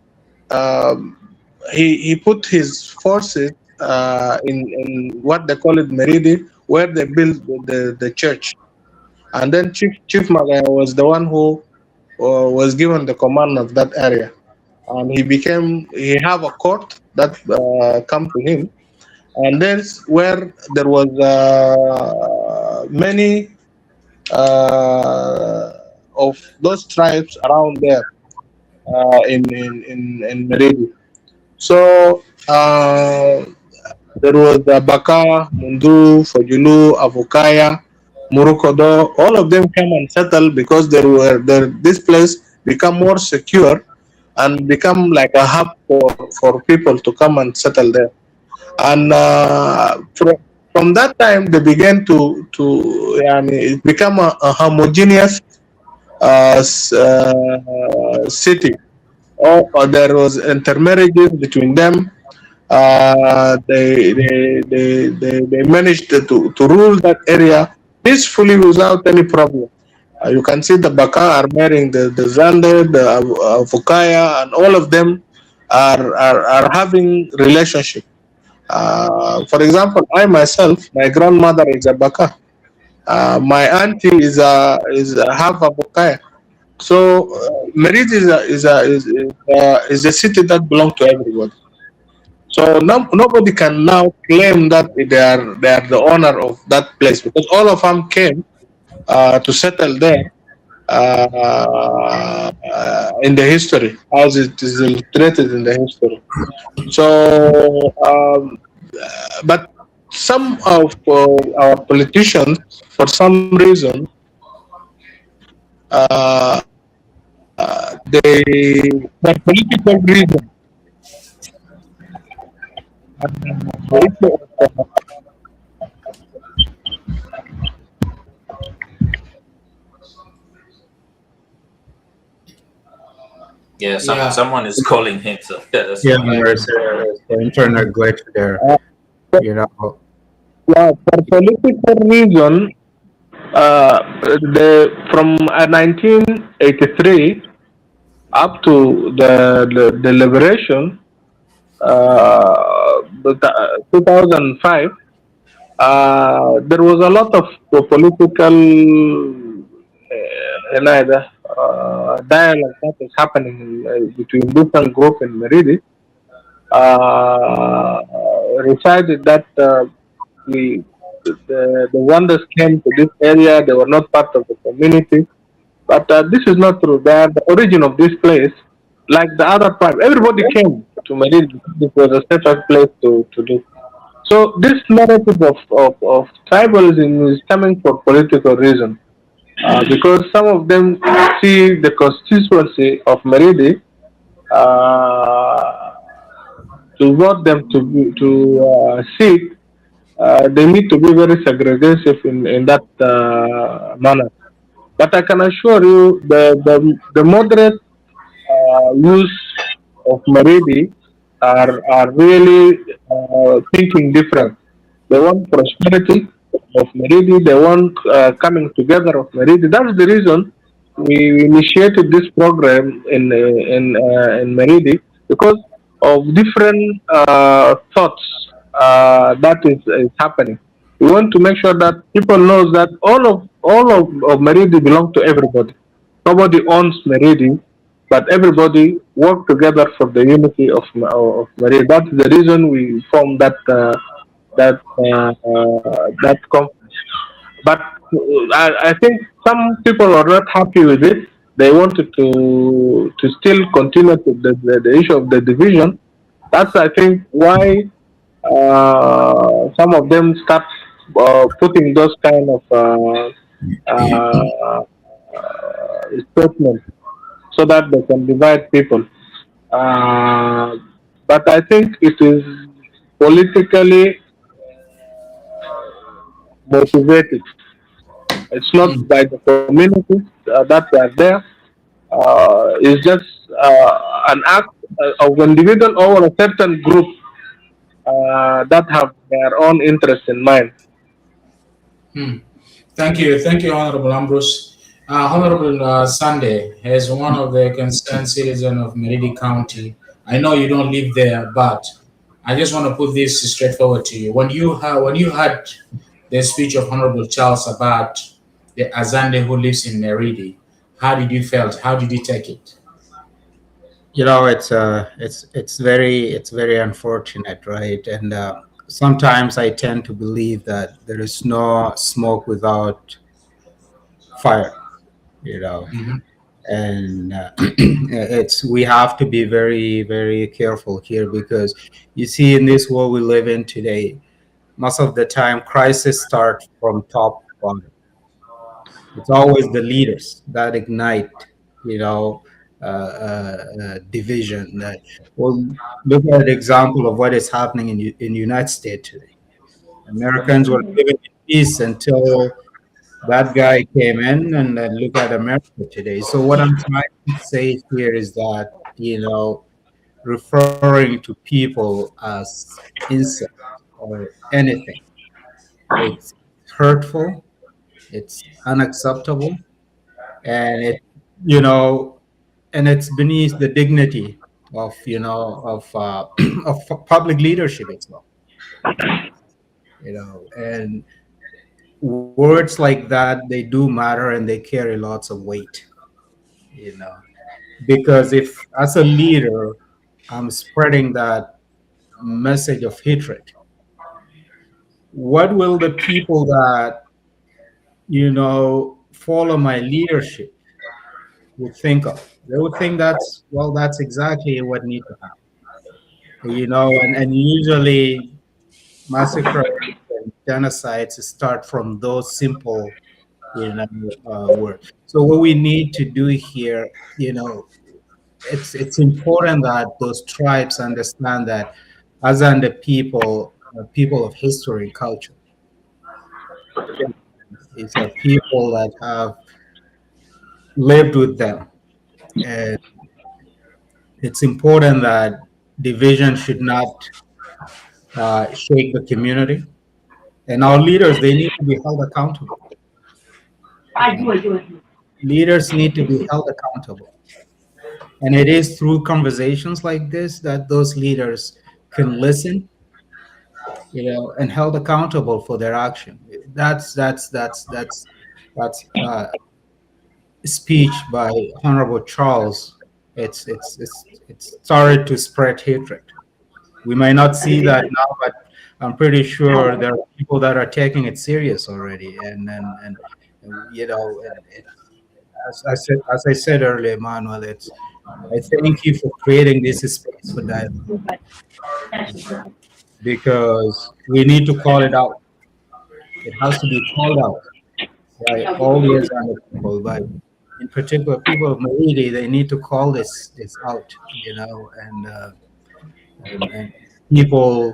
he put his forces in what they call it Maridi, where they built the church, and then Chief Magaya was the one who was given the command of that area. And he have a court that come to him, and that's where there was many of those tribes around there in Maridi. So there was Baka, Mundu, Fojulu, Avukaya, Murukodo. All of them came and settled because this place become more secure and become like a hub for people to come and settle there. And from that time, they began to it become a homogeneous city. Or there was intermarriages between them. They managed to rule that area peacefully without any problem. You can see the Baka are marrying the Zande, the Fukaya, and all of them are having relationship. For example, I myself, my grandmother is a Baka. My auntie is a half a Fukaya. So Maridi is a city that belongs to everybody. So nobody can now claim that they are the owner of that place, because all of them came to settle there in the history, as it is illustrated in the history. So, but some of our politicians, for some reason, for political reason, the issue of,
Yeah,
Yeah.
someone is calling him, so yeah, that's
Yeah,
fine.
there's an internet glitch there. You know,
yeah, for political reason, from 1983 up to the liberation, 2005, there was a lot of political dialogue that is happening between different groups in Maridi. Decided that we, the wonders came to this area, they were not part of the community. But this is not true. They are the origin of this place, like the other tribe. Everybody came to Maridi. It was a settled place to do. So this narrative of tribalism is coming for political reason, because some of them see the constituency of Maridi, uh, to vote them to seat, they need to be very segregative in that manner. But I can assure you, the moderate use of Maridi are really thinking different. They want prosperity of Maridi. They want coming together of Maridi. That's the reason we initiated this program in Maridi, because of different thoughts that is happening. We want to make sure that people knows that all of Maridi belong to everybody. Nobody owns Maridi, but everybody work together for the unity of Maridi. That's the reason we formed that conference. But I think some people are not happy with it. They wanted to still continue to the issue of the division. That's, I think, why some of them start putting those kind of statements so that they can divide people. Uh, but I think it is politically motivated. It's not
Mm.
by the communities that are there. It's just an act of individual or a certain group that have their own interest in mind.
Hmm. Thank you, Honorable Ambrose. Honorable Sunday, as one of the concerned citizens of Maridi County, I know you don't live there, but I just want to put this straightforward to you. When you heard the speech of Honorable Charles about the Azande who lives in Maridi, how did you felt? How did you take it?
you know, it's very unfortunate, right? And sometimes I tend to believe that there is no smoke without fire. You know,
Mhm.
and it's we have to be very very careful here, because you see, in this world we live in today, most of the time crisis start from top bottom. It's always the leaders that ignite, you know, division. That, well, look at the example of what is happening in the United States today. Americans were living in peace until that guy came in, and then look at America today. So what I'm trying to say here is that, referring to people as insects or anything, it's hurtful, it's unacceptable, and you know, and it's beneath the dignity of of public leadership itself. And words like that, they do matter and they carry lots of weight. you know because if, as a leader, I'm spreading that message of hatred, what will the people that follow my leadership would think of? They would think that's exactly what needs to happen. And usually massacre genocides start from those simple, words. So what we need to do here, it's important that those tribes understand that Azande people are people of history and culture. These are people that have lived with them, and it's important that division should not shake the community. And our leaders, they need to be held accountable. Leaders need to be held accountable. And it is through conversations like this that those leaders can listen, and held accountable for their action. That's speech by Honorable Charles. It's started to spread hatred. We might not see that now, but I'm pretty sure there are people that are taking it serious already. And as I said earlier, Manuel, I thank you for creating this space for dialogue, because we need to call it out. It has to be called out by all the other people, but in particular, people of Maridi, they need to call this out, and people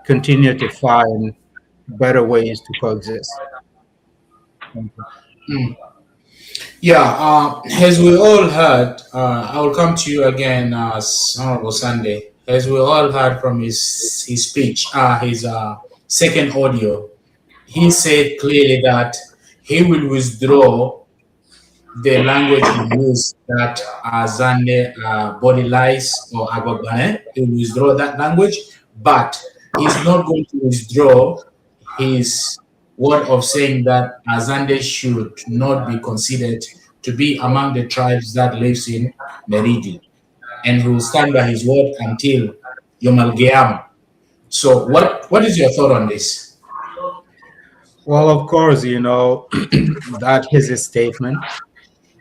continue to find better ways to coexist. Thank you.
Yeah, as we all heard, I will come to you again, Honorable Sunday. As we all heard from his speech, his second audio, he said clearly that he will withdraw the language he used, that Azande, Wody Lice, or Abagbere. He will withdraw that language, but he's not going to withdraw his word of saying that Azande should not be considered to be among the tribes that lives in Maridi, and he will stand by his word until Yom Al-Qiyamah. So what is your thought on this?
Well, of course, that is a statement.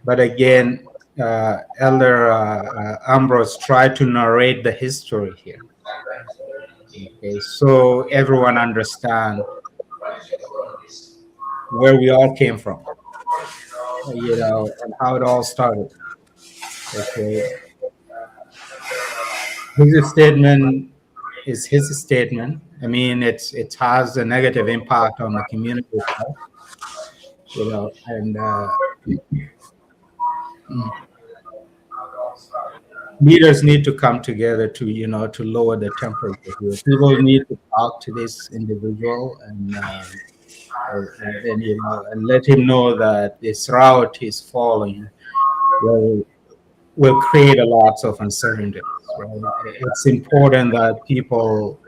But again, Elder Ambrose tried to narrate the history here. Okay, so everyone understand where we all came from, and how it all started. Okay, his statement is his statement. I mean, it has a negative impact on the community itself, and leaders need to come together to lower the temperature here. People need to talk to this individual and let him know that this route he's following will create a lot of uncertainty. Right? It's important that people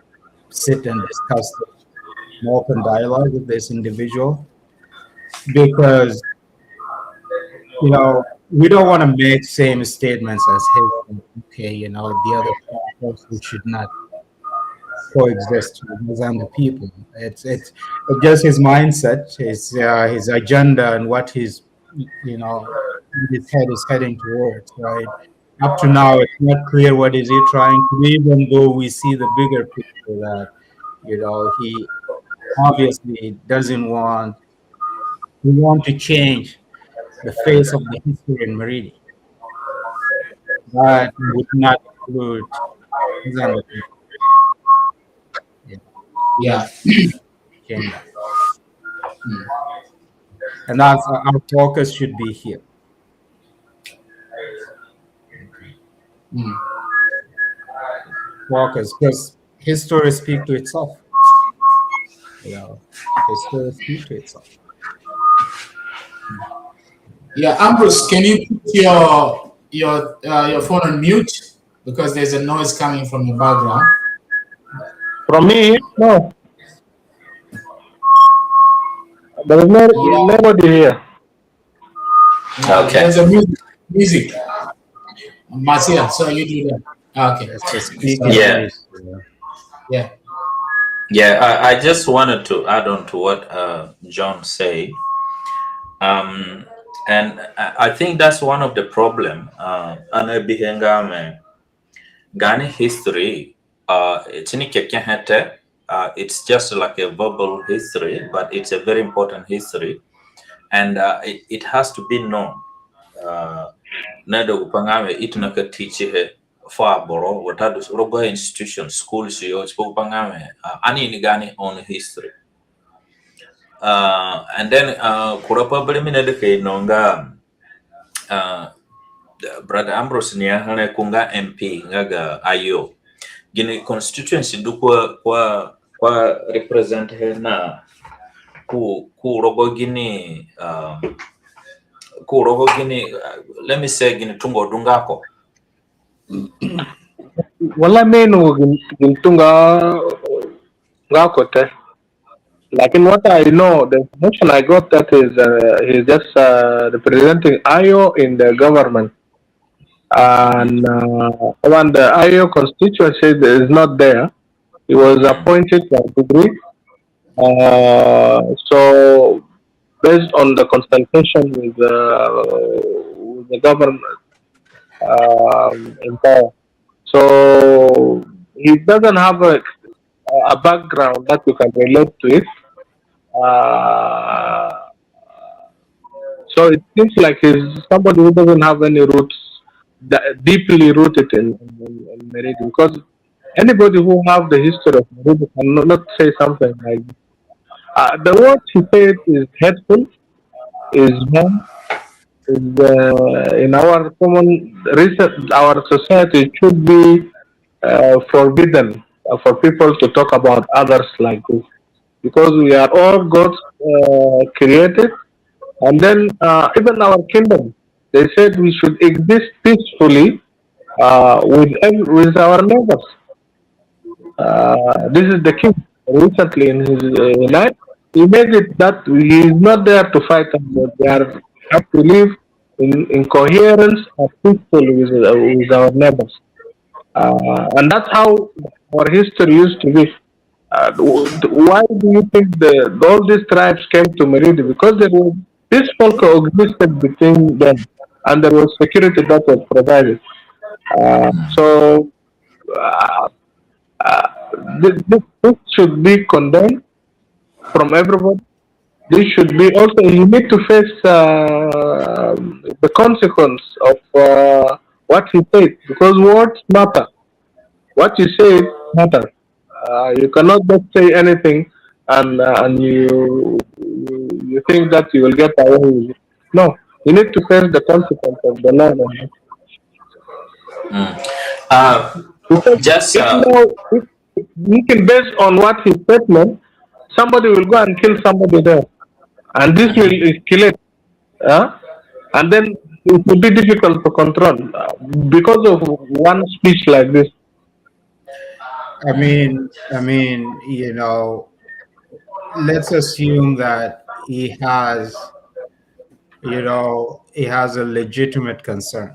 sit and discuss an open dialogue with this individual, because we don't want to make same statements as his. Okay, the other person should not coexist with the people. It's just his mindset, his agenda, and what his head is heading towards. Right. Up to now, it's not clear what is he trying to do, even though we see the bigger picture that he obviously doesn't want. We want to change the face of the history in Maridi. That would not include Azande people.
Yeah.
Change that. And that's our focus should be here. Focus, because history speaks to itself. History speaks to itself.
Yeah, Ambrose, can you put your phone on mute, because there's a noise coming from the background?
From me? No. There is nobody here.
Okay.
There's a music. Marcia, so you do that. Okay.
Yeah. I just wanted to add on to what John said. And I think that's one of the problem. Ghana history, it's in It's just like a verbal history, but it's a very important history, and it has to be known. Nado upangame itunaka teach he for boro watadu rogo institution schools yo upangame ani nigani on history. And then kurapa belimine de nonga brother Ambrose niya hane kunga MP ngaga ayo gini constituency du kwa represent he na ku rogo gini let me say gini tungo dungako
wala meno gintunga ngakote. Like in what I know, the information I got that is he's just representing Ayo in the government, and when the Ayo constituency is not there, he was appointed by degree. So based on the consultation with the government in power, so he doesn't have a background that you can relate to it. So it seems like he's somebody who doesn't have any roots deeply rooted in Maridi, because anybody who have the history of Maridi cannot say something like the word he said is hateful, is wrong, is in our common recent our society it should be forbidden for people to talk about others like this, because we are all God's created, and then even our kingdom, they said we should exist peacefully with our neighbors. This is the king. Recently in his life, he made it that he is not there to fight, but they have to live in coherence and peacefully with our neighbors. And that's how our history used to be. Why do you think all these tribes came to Maridi? Because there was peaceful coexistence between them, and there was security that was provided. So this should be condemned from everybody. This should be also, you need to face the consequence of what he said, because words matter. What you say matters. You cannot just say anything and you think that you will get away with it. No, you need to face the consequence of the law.
Just
if you can base on what his statement, somebody will go and kill somebody there, and this will escalate, and then it will be difficult to control because of one speech like this.
I mean, you know, let's assume that he has, you know, he has a legitimate concern.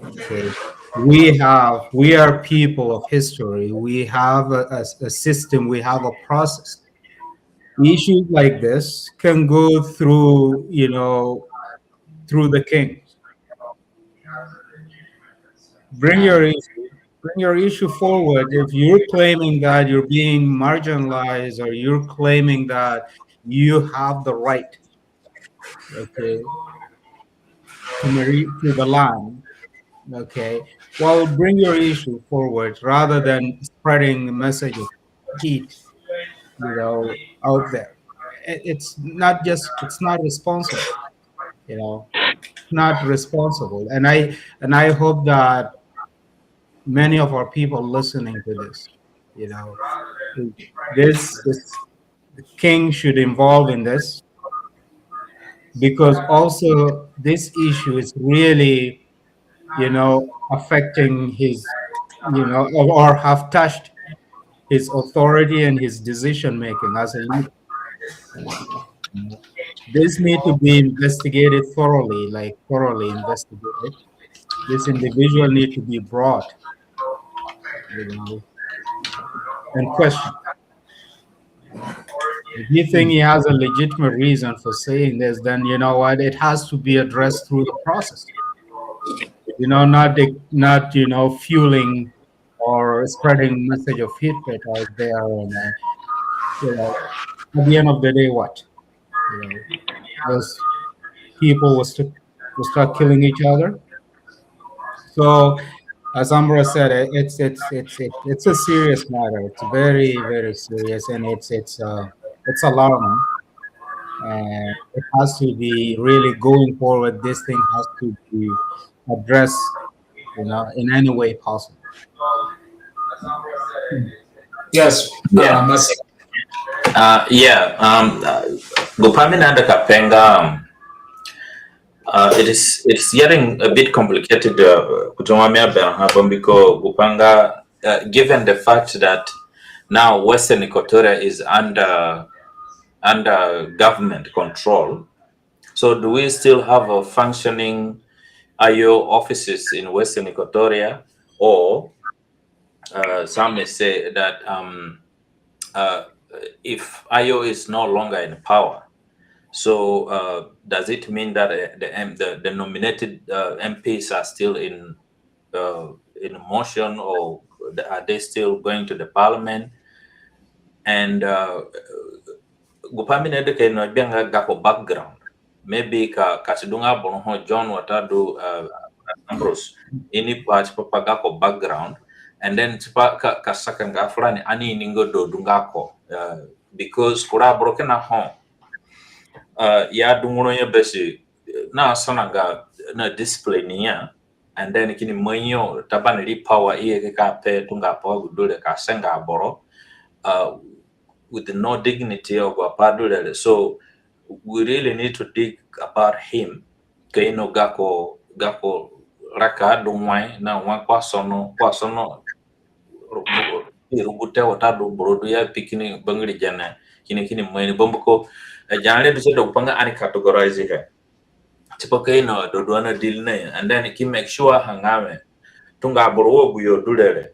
Okay, we are people of history. We have a system. We have a process. Issues like this can go through, you know, through the king. Bring your issue forward. If you're claiming that you're being marginalized, or you're claiming that you have the right, okay, to the land, okay, well, bring your issue forward rather than spreading the message of heat, you know, out there. It's not responsible, you know, not responsible. And I hope that many of our people listening to this, you know, this the king should involve in this, because also this issue is really, you know, affecting his, you know, or have touched his authority and his decision making as a leader. This need to be investigated thoroughly, like thoroughly investigated. This individual need to be brought, you know, and questioned. If you think he has a legitimate reason for saying this, then you know what, it has to be addressed through the process. You know, not you know, fueling or spreading message of hatred out there, and at the end of the day, what those people will start killing each other. So, as Ambra said, it's a serious matter. It's very very serious, and it's alarming, and it has to be really going forward. This thing has to be addressed, in any way possible.
Yes,
Yeah.
Masi.
Yeah. Gupami Nanda Kapenga. It's getting a bit complicated. Kutumamia Berhabon because Gupanga, given the fact that now Western Equatoria is under government control. So do we still have a functioning IO offices in Western Equatoria, or some may say that if IO is no longer in power, so does it mean that the nominated MPs are still in motion, or are they still going to the parliament? And Gupami Nedeke no bianga gako background. Maybe ka kasidunga bono John Watadu Ambrose ini pa gako background, and then ka sakanga fulani ani ningo do dungako because kura broken na home ya dunguno ya besi na sananga na display niya, and then kini manyo tabani li power iye ka pe tunga pa gudule ka senga boro with no dignity of Apadulele. So we really need to dig about him. Kaino gako raka dumwai na wa kwasono rubute watadu brodu ya pikini bangri jana kini mweni bombuko janale do sedo panga ani categorize he tipo kaino do duana deal na, and then ki make sure hangame tunga boro buyo dulele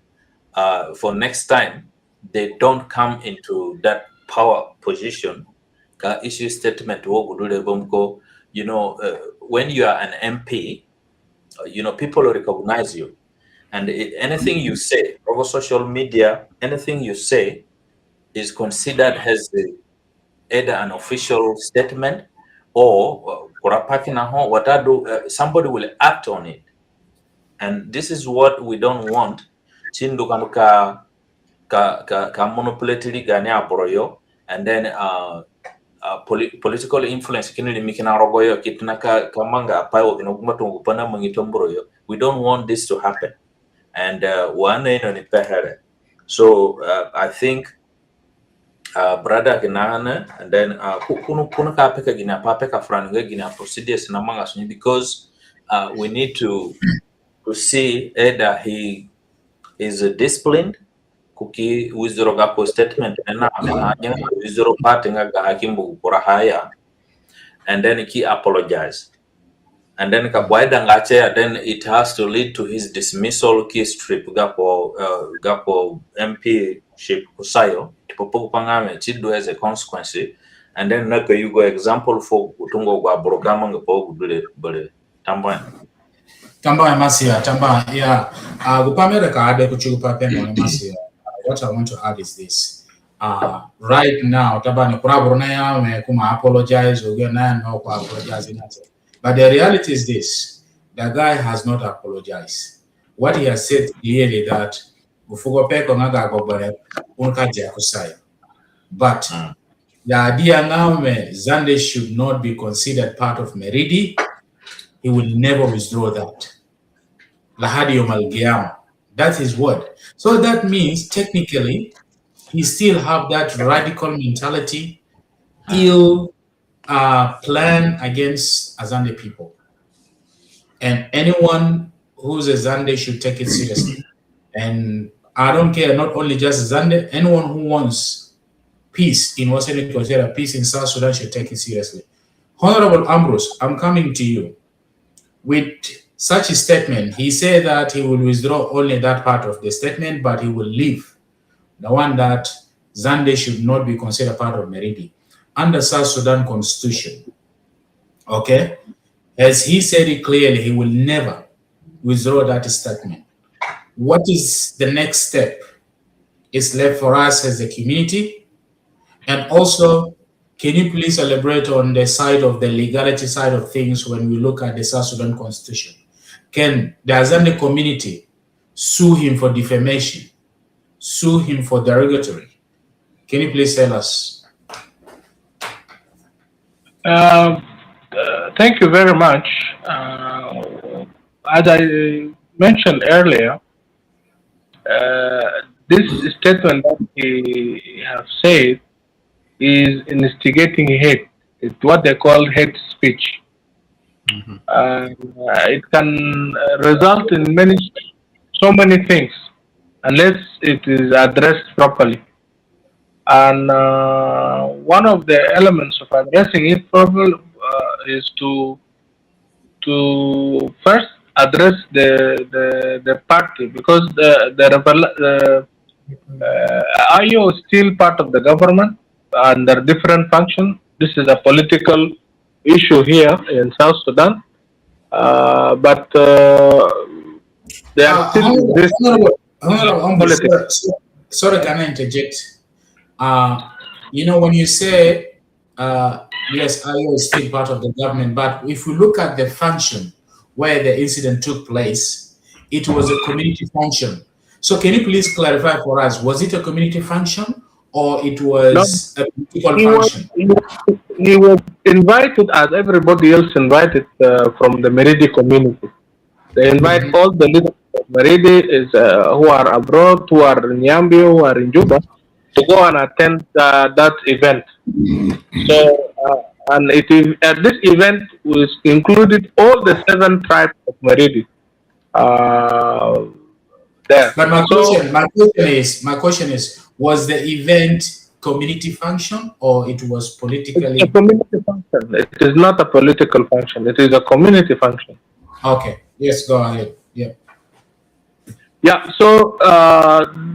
for next time they don't come into that power position. Ka issue statement wo gudule bomko, when you are an MP, people recognize you, and anything you say over social media, anything you say is considered as either an official statement or somebody will act on it, and this is what we don't want. Chindu kanuka ka monopoly gani aboroyo, and then political influence kinili mikina rogoyo kitna kamanga payo kinokumatungu pana mangitomboroyo. We don't want this to happen, and one ni pehere. So I think brother ginana, and then kuna ka peka gina papeka franga gina procedures na manga sunyi, because we need to see either he is disciplined kuki wizero gapo statement na wizero party nga hakimbu kura haya, and then he apologize, and then kabwaida ngache, then it has to lead to his dismissal, ki strip gapo MP ship kusayo tipopo pangame chido as a consequence, and then naka you go example for kutungo gwa programa ngapo gudule
Tamba Masia, Tamba, yeah. Gupamere ka ade kuchupa peno Masia. What I want to add is this. Right now, Tabani Kurabrunaya may kuma apologize or no apologizing. But the reality is this: the guy has not apologized. What he has said clearly that but the idea now Zande should not be considered part of Maridi. He will never withdraw that. Lahadio Malgiam. That's his word. So that means technically he still have that radical mentality, ill plan against Azande people. And anyone who's a Zande should take it seriously. And I don't care, not only just Zande, anyone who wants peace in Western Equatoria, peace in South Sudan should take it seriously. Honorable Ambrose, I'm coming to you. With such a statement, he said that he will withdraw only that part of the statement, but he will leave the one that Zande should not be considered part of Maridi. Under South Sudan Constitution, as he said it clearly, he will never withdraw that statement. what is the next step is left for us as a community? And also, can you please elaborate on the side of the legality side of things when we look at the South Sudan Constitution? Can the Azande community sue him for defamation, sue him for derogatory? Can you please tell us?
Thank you very much. As I mentioned earlier, this statement that he has said is instigating hate. It's what they call hate speech. It can result in so many things unless it is addressed properly. And one of the elements of addressing it properly is to first address the party, because the IO is still part of the government under different function. This is a political issue here in South Sudan, but they are still this politics.
Sorry, can I interject? When you say yes, IO is still part of the government, but if we look at the function where the incident took place, it was a community function. So can you please clarify for us, was it a community function or it was a political function?
He was invited as everybody else invited from the Maridi community. They invite all the leaders of Maridi who are abroad, who are in Yambio, who are in Juba, to go and attend that event. So, and this event was included all the 7 tribes of Maridi there.
But my question is, was the event community function or it was politically?
It's a community function. It is not a political function. It is a community function.
Okay. Yes, go ahead. Yeah.
Yeah. So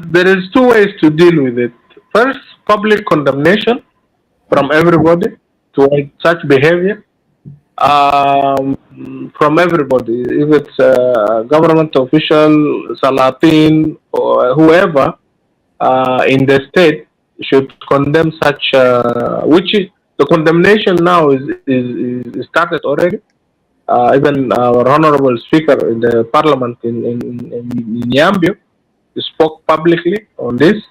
there is 2 ways to deal with it. First, public condemnation from everybody to such behavior. From everybody, if it's a government official, Salatin, or whoever in the state should condemn such, which is, the condemnation now is started already. Even our honorable speaker in the parliament in Yambio spoke publicly on this,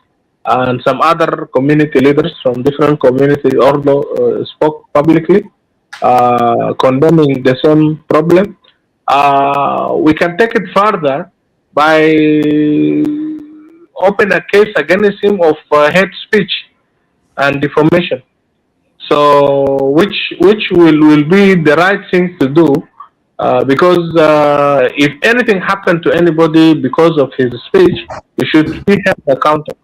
and some other community leaders from different communities also spoke publicly, condemning the same problem. We can take it further by open a case against him of hate speech and defamation. So, which will be the right thing to do, because if anything happened to anybody because of his speech, he should be held accountable.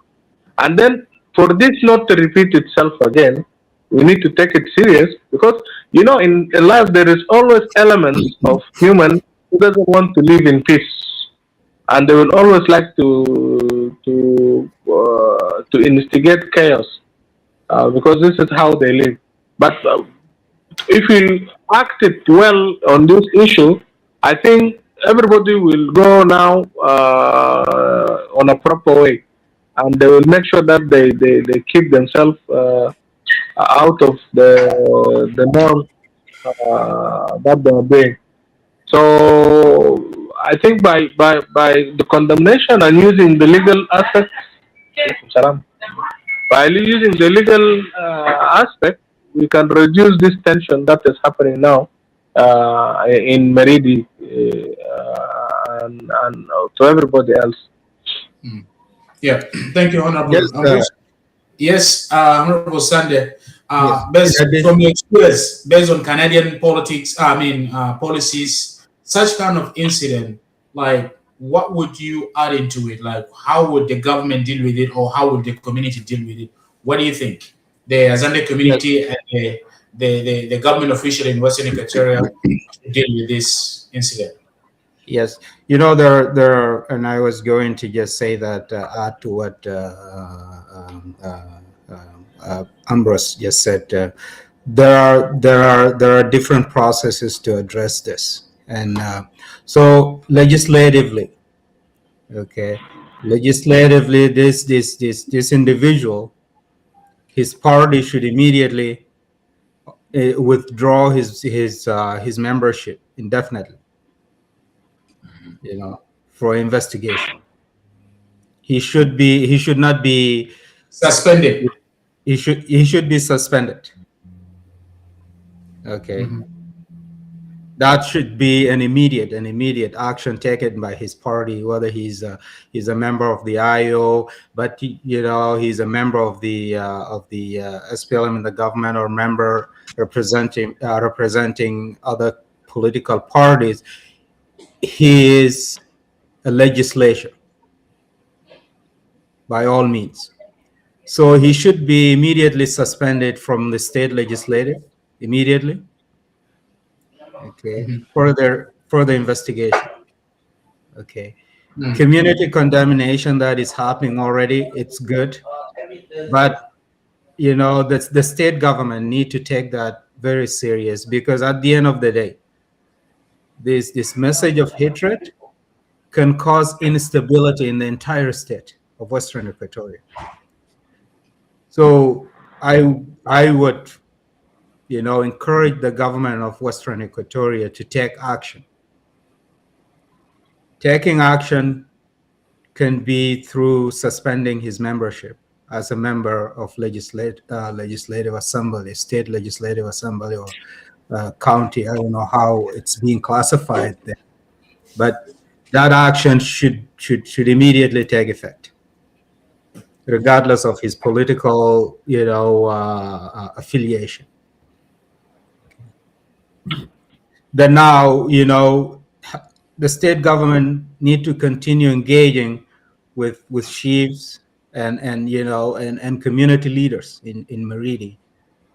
And then, for this not to repeat itself again, we need to take it serious, because in life there is always elements of human who doesn't want to live in peace, and they will always like to instigate chaos, because this is how they live. But if we acted well on this issue, I think everybody will go now on a proper way, and they will make sure that they keep themselves out of the norm that they are doing. So I think by the condemnation and using the legal aspect, by using the legal aspect, we can reduce this tension that is happening now in Maridi and to everybody else.
Yeah, thank you, Honorable. Yes, Honorable Azande. From your experience, based on Canadian politics, policies, such kind of incident, like, what would you add into it? Like, how would the government deal with it, or how would the community deal with it? What do you think? The Azande community and the government official in Western Equatoria deal with this incident?
Yes, there, and I was going to just say that, add to what Ambrose just said. There are different processes to address this, and so legislatively, Okay, legislatively, this individual, his party should immediately withdraw his membership indefinitely. For investigation. He should not be
Suspended.
he should be suspended. Okay.
Mm-hmm.
That should be an immediate action taken by his party, whether he's a member of the IO, but he's a member of the SPLM in the government, or member representing other political parties. He is a legislature by all means. So he should be immediately suspended from the state legislative immediately. Okay.
Mm-hmm.
Further investigation. Okay.
Mm.
Community condemnation that is happening already, it's good. But the state government need to take that very serious, because at the end of the day, this message of hatred can cause instability in the entire state of Western Equatoria. So I would encourage the government of Western Equatoria to take action. Taking action can be through suspending his membership as a member of legislative assembly, state legislative assembly, or county. I don't know how it's being classified there, but that action should immediately take effect, regardless of his political affiliation. Then now, the state government need to continue engaging with chiefs and community leaders in Maridi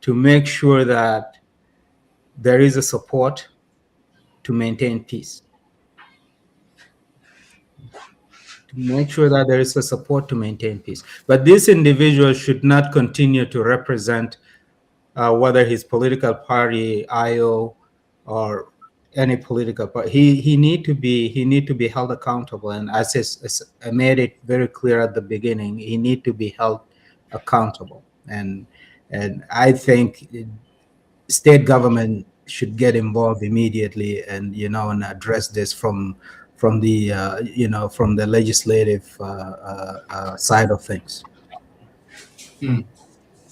to make sure that there is a support to maintain peace. To make sure that there is a support to maintain peace. But this individual should not continue to represent whether his political party, IO, or any political party. He need to be held accountable. And as I made it very clear at the beginning, he need to be held accountable. And I think state government should get involved immediately and and address this from the from the legislative side of things.
Mm.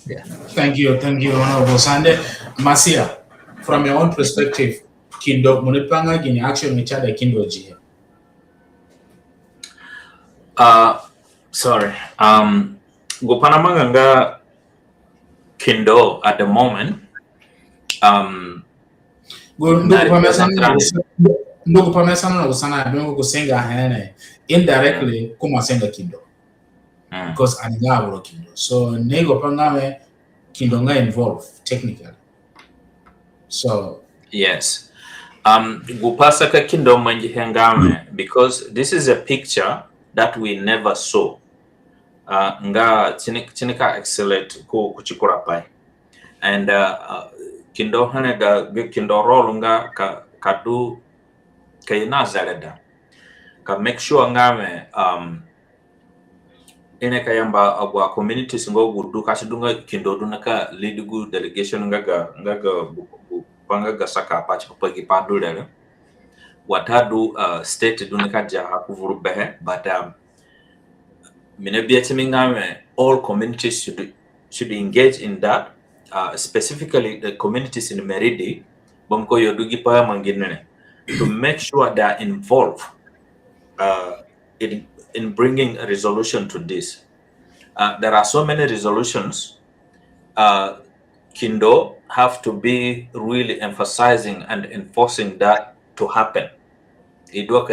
Yeah.
Thank you, Honorable Azande. Masia, from your own perspective, Kindo Munipanga Gini action which other Kindo G.
Sorry. Gupanamanga Kindo at the moment.
Ndugu pamesana na usana bengo kusenga hene indirectly kuma senga Kindo. Because anigaburo Kindo. So nego pangame Kindo nga involved technically. So
yes. Gupasaka Kindo manji hengame, because this is a picture that we never saw. Nga chinika excellent ko kuchikura pai. And Kindo hanega Kindo role nga kadu kayina zaleda. Ka make sure ngame ene kayamba abwa communities ngo gudu kasidunga Kindo dunaka lead good delegation ngaga panga gasaka pachi papagi padulele watadu state dunaka jaha kuvurubehe, but all communities should engage in that, specifically the communities in Maridi bomko yodugi pa manginene, to make sure they are involved in bringing a resolution to this. There are so many resolutions. Kindo have to be really emphasizing and enforcing that to happen. Idua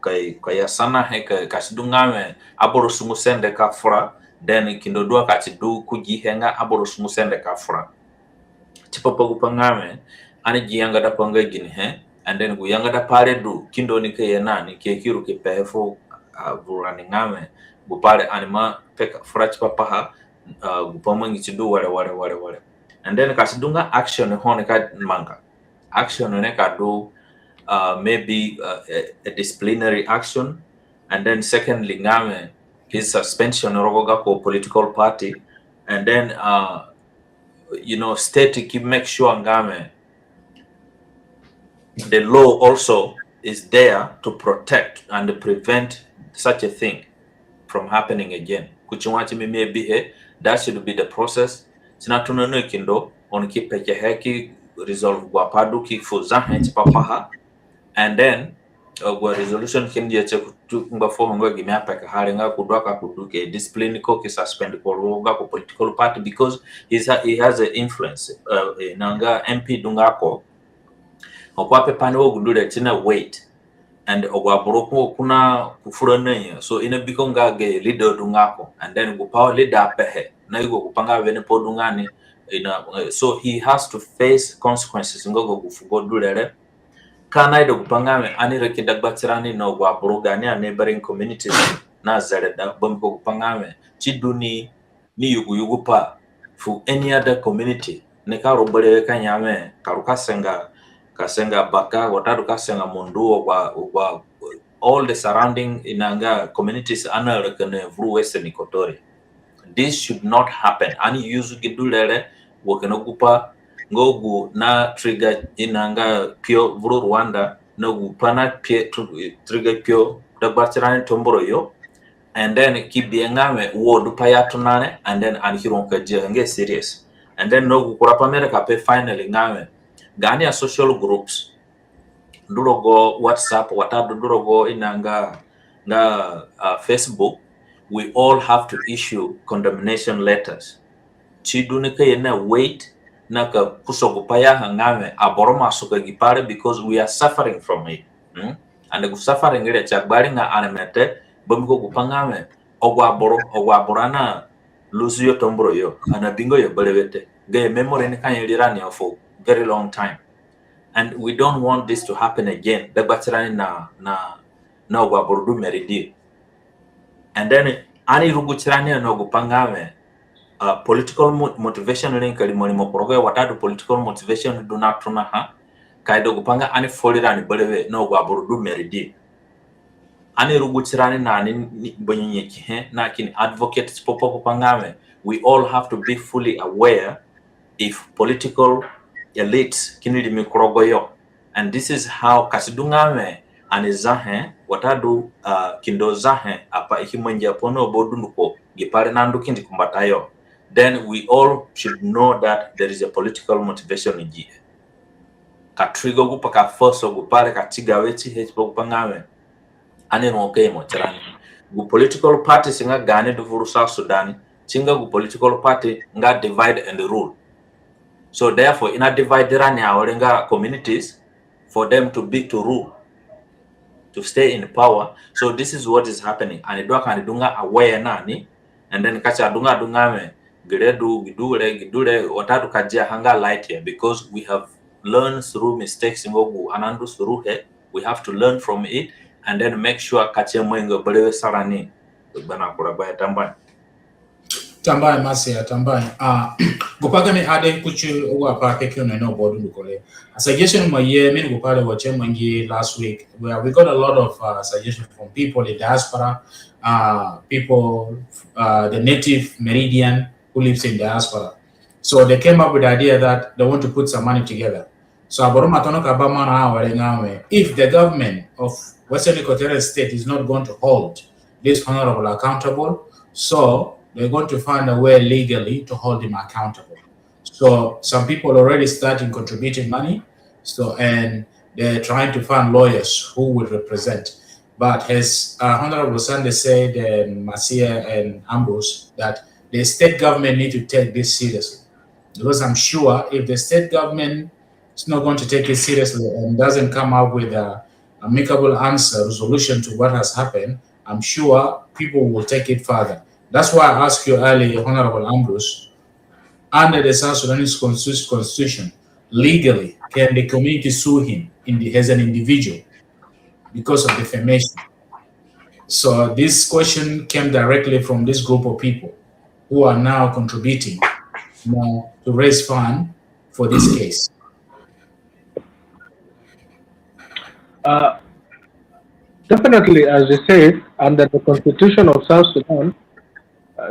kaya sana he kasidungame aborosumu sende kafura, then Kindo dua katidu kujihenga aborosumu sende kafura. Chipopa gupangame ani jiyanga da panga gini he, and then guyanga da pare du Kindo ni kaya nani kiru ki pefo burani ngame gupare anima peka fura chipapaha gupamangi chidu wale. And then kasidunga action hone ka manga. Action ne ka do maybe a disciplinary action, and then secondly ngame his suspension rogoga ko political party, and then state keep make sure ngame the law also is there to protect and prevent such a thing from happening again. Kuchimwachi maybe that should be the process. Sinatuno no kindo on ki peke heki resolve guapadu ki fuzahe chipapaha, and then gwa resolution kindi ya cheku ngafo ngo gimya peke hali nga kudwaka kuduke discipline ko ki suspend ko roga ko political party because he has an influence nanga MP dungako okwape pane wo gudule tina weight and ogwaburo kuna kufurana so ina bikonga ge leader dungako, and then go power leader pehe na igo kupanga vene podungani so he has to face consequences ngogo kufugo dulele kana ido kupanga ani rekida gbatirani no gwaburo gani a neighboring communities na zaleda bomko kupanga chiduni ni yugu pa for any other community ne karo bole kanyame kasenga baka watatu kasenga munduo kwa all the surrounding inanga communities ana rekene vru western Equatoria. This should not happen. Ani use gidulele wokeno kupa ngogu na trigger inanga pio vru Rwanda no gupana pie trigger pio dabartirani tomboro yo, and then kibiengame wodu payatunane, and then anhironka jenge serious, and then no gukurapa America pe finally ngame gani ya social groups durogo WhatsApp watadu durogo inanga Facebook, we all have to issue condemnation letters chidunike yena wait naka kusogupaya hangame aboroma suka gipare because we are suffering from it. And the suffering ile chagbari nga anemete bomiko gupangame ogwaborana luzu yo tombro yo anabingo yo belewete ge memory ne kanyelirani for very long time, and we don't want this to happen again. The batirani na ogwabordu meridi, and then ani ruguchirani na ogupangame political motivation link limonimo proge watadu political motivation do not tuna ha kaido gupanga ani folirani belewe no ogwabordu meridi ani ruguchirani na ani bonyenye na kini advocates popo pangame. We all have to be fully aware if political elites kinili mikrogoyo, and this is how kasidungame anizahe watadu kindo zahe apa ikimonja pono bodunduko gipare nandu kindi kumbatayo, then we all should know that there is a political motivation in here. Katrigo gupa ka force gupare katiga weti hechpo gupangame ani ngoke mo tirani gu political parties nga gane du furu South Sudan chinga gu political party nga divide and rule. So therefore, in a divided area communities for them to rule, to stay in power. So this is what is happening. And it can dunga aware nani, and then kacha dunga me gidule watatu kajia hanga light here, because we have learned through mistakes ngogu anandu through it. We have to learn from it and then make sure kacha mwengo balewe sarani bana kurabaya
tambai masia tambai gopagane ade kuchu wa pa keke no bodu lukole suggestion mo ye min gopale wache mangi last week where we got a lot of suggestions from people in diaspora, people the native Meridian who lives in diaspora. So they came up with the idea that they want to put some money together. So if the government of Western Equatorial State is not going to hold this honorable accountable, so they're going to find a way legally to hold him accountable. So some people already starting contributing money. So, and they're trying to find lawyers who will represent. But as Honorable Azande said, and Masia and Ambrose, that the state government need to take this seriously. Because I'm sure if the state government is not going to take it seriously and doesn't come up with an amicable answer, resolution to what has happened, I'm sure people will take it further. That's why I asked you earlier, Honorable Ambrose, under the South Sudanese constitution, legally, can the community sue him as an individual because of defamation? So this question came directly from this group of people who are now contributing to raise funds for this case.
Definitely, as you said, under the Constitution of South Sudan,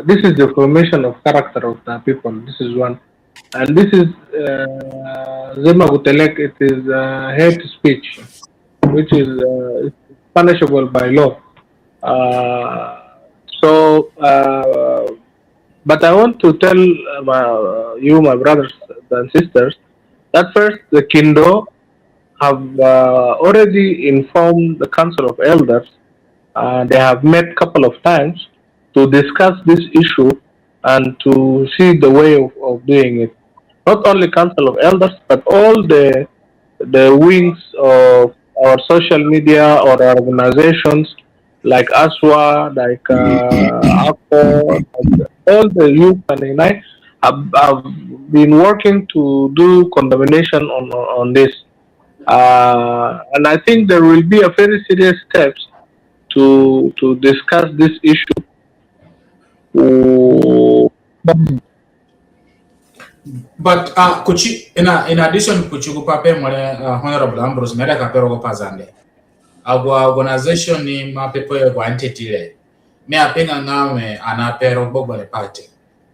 this is the formation of character of the people. This is one, and this is Zema Gutelek. It is hate speech, which is punishable by law. Uh, so, but I want to tell you, my brothers and sisters, that first the Kindo have already informed the Council of Elders. They have met a couple of times to discuss this issue and to see the way of doing it. Not only Council of Elders, but all the wings of our social media or organizations like ASWA, like APO, like all the youth and unite have been working to do condemnation on this. And I think there will be a very serious steps to discuss this issue.
But kuchi in addition kuchugu pape mole Honorable Ambrose mera kapero go pazande. Agwa organization ni mapepo ya kwa entity le. Me apenga ngame anapero bobo le party.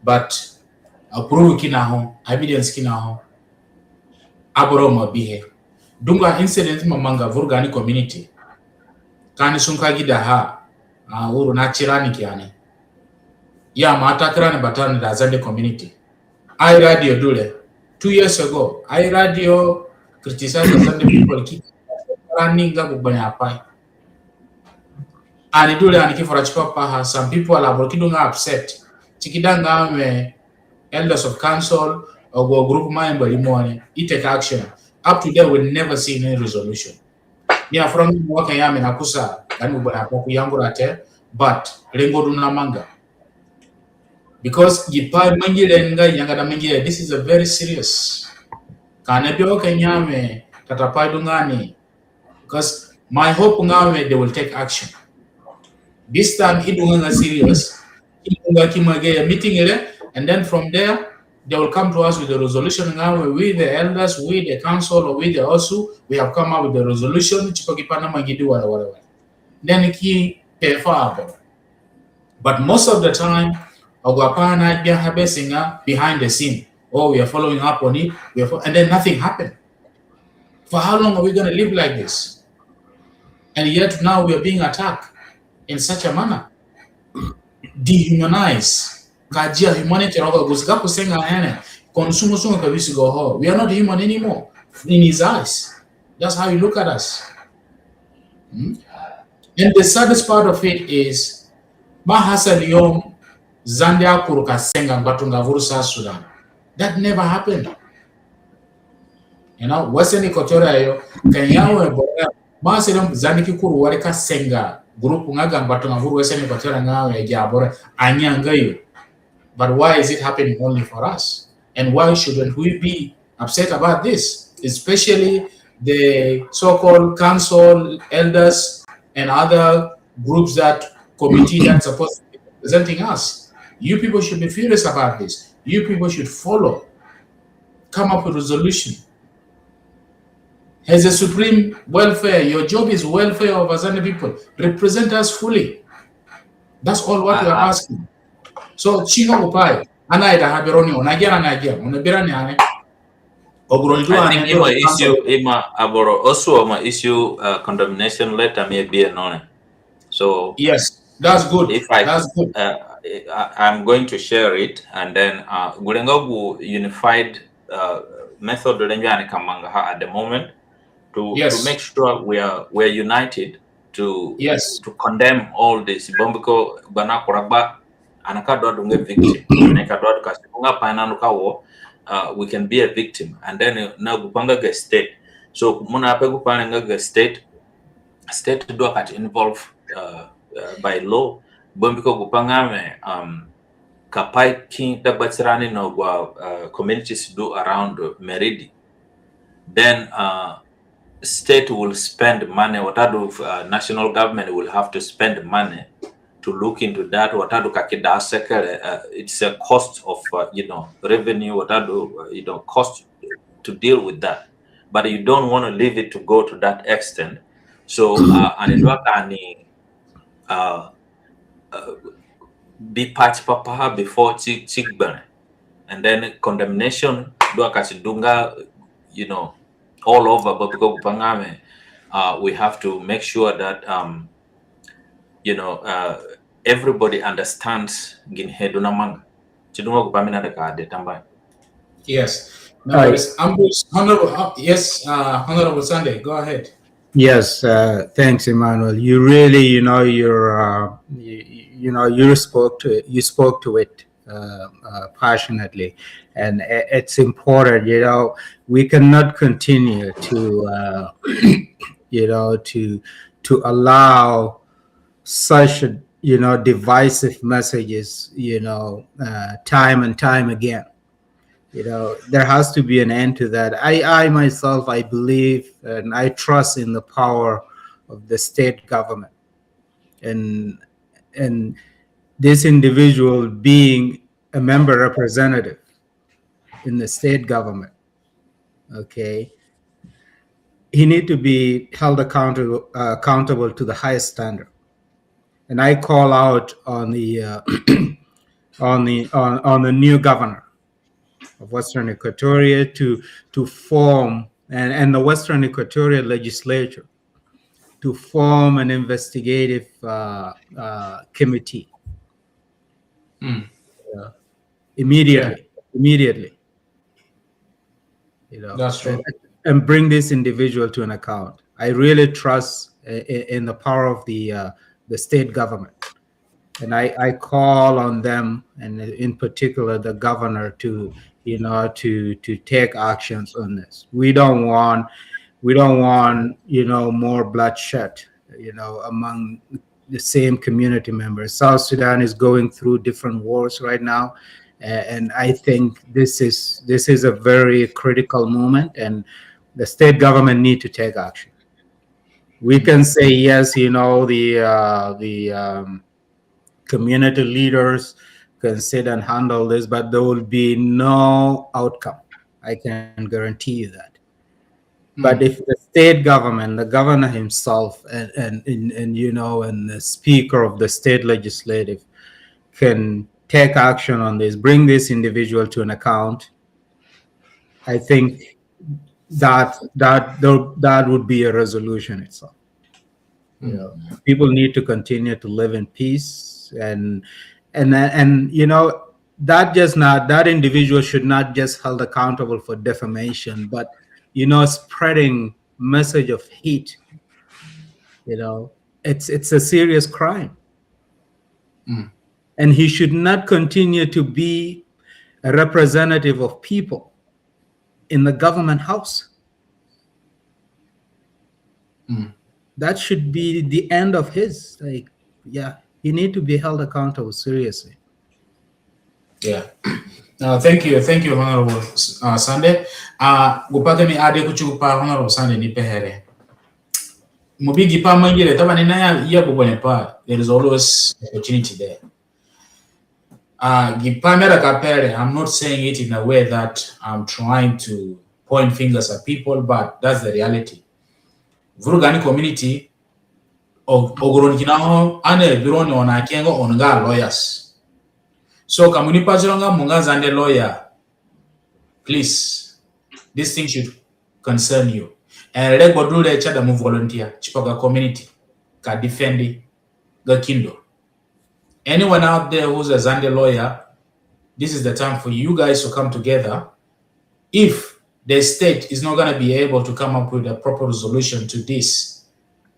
But approve kina ho, evidence kina ho. Aboro mabihe. Dunga incident mamanga vurgani community. Kani sunka gida ha uru na chirani kiani. Ya matakirani batani da Azande community. I radio dule 2 years ago. I radio criticized Azande people keep running ga bubanya pai. Ani dule ani kifora chipa some people are kidunga upset. Chikidanga me elders of council or go group member limone it take action. Up to there we'll never see any resolution. Yeah, from waka yame nakusa kani bubanya kwa yangu rate but lengo duna manga. Because this is a very serious. Because my hope they will take action. This time it's serious. Meeting and then from there they will come to us with a resolution. We the elders, we the council, or we the OSU, we have come up with the resolution. Then pay for. But most of the time, behind the scene. Oh, we are following up on it, and then nothing happened. For how long are we going to live like this? And yet now we are being attacked in such a manner. Dehumanize. Humanity. We are not human anymore in his eyes. That's how you look at us. And the saddest part of it is Mahasa Liyom Zandia Kuruka Senga Batunga Vurusa Sudan. That never happened. You know, Western Equatoria, Kenyawe, Masidum Zandiki Kuru Warika Senga, Group Naga Batunga Vuru Western Equatoria now, Jabora, Anyangayo. But why is it happening only for us? And why shouldn't we be upset about this? Especially the so-called council, elders, and other groups committee that's supposed to be representing us. You people should be furious about this. You people should follow. Come up with a resolution. As a supreme welfare, your job is welfare of Azande people. Represent us fully. That's all what we are asking. So, Chinga Upai, Anaida Haberoni, Nagia, Unabirani.
I think issue condemnation letter may be known. So
yes, that's good. That's good.
I'm going to share it, and then Gulengogu unified method at the moment to make sure we're united to condemn all this. Bombiko Banakuraba Anakadwa victim. We can be a victim, and then now Gupanga get state. So Muna Pegupanga get state do at involve by law. Bombiko Gupanga Kapai King Tabatsirani no communities do around Maridi. Then state will spend money. What national government will have to spend money to look into that. It's a cost of revenue. Cost to deal with that. But you don't want to leave it to go to that extent So anindwa kani be patch papa before chikban, and then condemnation do akachidunga, all over. But because pangame, we have to make sure that everybody understands gin heduna manga. Chidunga kupamina de ka de tamba.
Yes. No worries. Honorable, yes, Honorable Sunday, go ahead.
Yes, thanks, Emmanuel. You really, you spoke to it passionately, and it's important. We cannot continue to, to allow such divisive messages, time and time again. There has to be an end to that. I myself, I believe and I trust in the power of the state government, and this individual being a member representative in the state government, okay, he need to be held accountable to the highest standard. And I call out on the on the new governor of Western Equatoria to form, and the Western Equatoria legislature to form an investigative committee immediately.
That's true.
And bring this individual to an account. I really trust in the power of the state government. And I call on them, and in particular the governor, to take actions on this. We don't want more bloodshed among the same community members. South Sudan is going through different wars right now, and I think this is a very critical moment, and the state government need to take action. We can say yes, the community leaders can sit and handle this, but there will be no outcome. I can guarantee you that. But if the state government, the governor himself, and the speaker of the state legislative can take action on this, bring this individual to an account, I think that would be a resolution itself. People need to continue to live in peace, and that individual should not just held accountable for defamation, but spreading message of hate. It's a serious crime, and he should not continue to be a representative of people in the government house. That should be the end of his. He need to be held accountable seriously.
Yeah. Thank you, Honorable Sunday. Gupake mi ade kuchupa Honorable Sunday ni pehere. Mubigi pa mangile tabani na ya bubone pa. There is always opportunity there. Gipamera kapere. I'm not saying it in a way that I'm trying to point fingers at people, but that's the reality. Vurugani community ogoroni kinaho ane bironi ona kengo onga lawyers. So kamuni pazilonga munga Azande lawyer, please, this thing should concern you. And let bodule chada mu volunteer chipaga community ka defendi ga kindo. Anyone out there who's a Azande lawyer, this is the time for you guys to come together. If the state is not going to be able to come up with a proper resolution to this,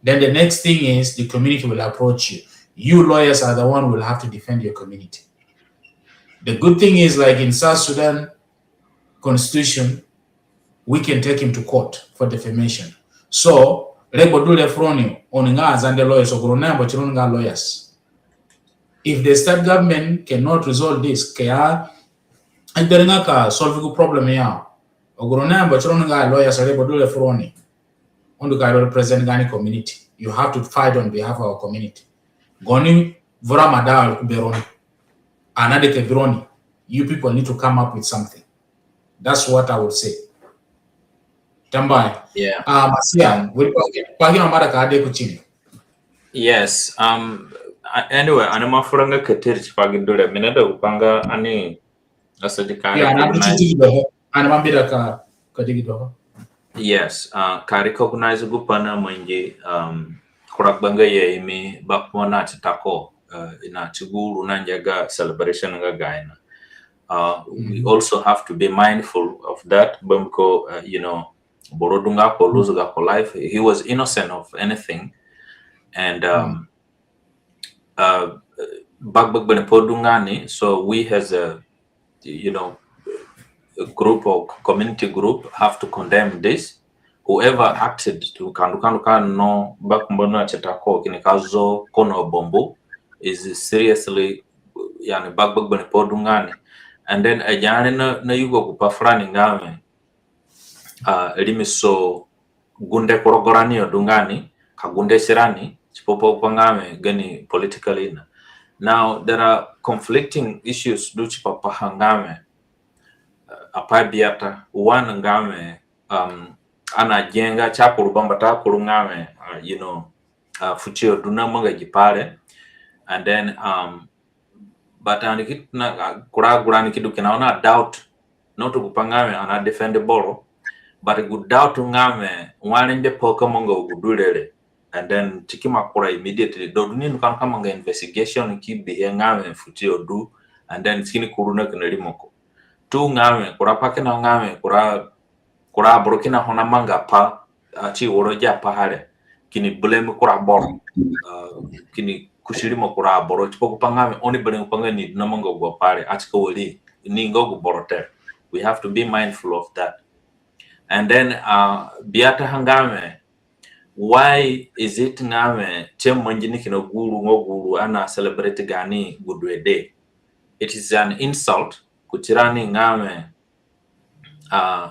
then the next thing is the community will approach you. You lawyers are the one who will have to defend your community. The good thing is, like in South Sudan Constitution, we can take him to court for defamation. So, lawyers. If the state government cannot resolve this, solve the problem here. Lawyers represent Ghana community. You have to fight on behalf of our community. Goni Voramadal Beroni. Another Kebroni. You people need to come up with something. That's what I would say. Tambai.
Yeah.
Masia, we pagi amara ka ade kuchini.
Yes. Anyway, anama furanga ketir pagi dole minada upanga ani asadika recognize.
Anamambira ka kadigi doho.
Yes. Ka recognize gupana mwenye kurak banga ye imi bakmona chitako ina chiguru nanjaga celebration nga gaina. We also have to be mindful of that. Bamko, Borodunga ko Luzuga ko life. He was innocent of anything, and Bagbene Podungani. So we, as a group or community group, have to condemn this. Whoever acted to kandukanduka no bakmbona chetako kinikazo kono bombo is seriously yani Bagbene Podungani. And then ajane na yugo kupafrani ngame limiso gunde korogorani odungani kagunde sirani chipopo ngame gani politically. Now there are conflicting issues duchi papa hangame apabiata one ngame ana jenga chakuru bambata kurungame fuchio dunamanga jipare, and then but anikit na kuragurani kidu kinaona doubt not kupangame ana defend the boro, but good doubt ngame wanende poka mongo gudulele, and then chikima kura immediately doduni nukan kamanga investigation ki bihe ngame futio do, and then skini kuruna kinalimoko tu ngame kura pakena ngame kura borokina hona manga pa chi woroja pahare kini blame kura boro kini kushirimo kura boro chipo kupangame oni blame pangani namango go pare achiko woli ningo go borote. We have to be mindful of that. And then biata hangame, why is it ngame chem manjini kino guru ngoguru ana celebrate gani gudwe day? It is an insult kuchirani ngame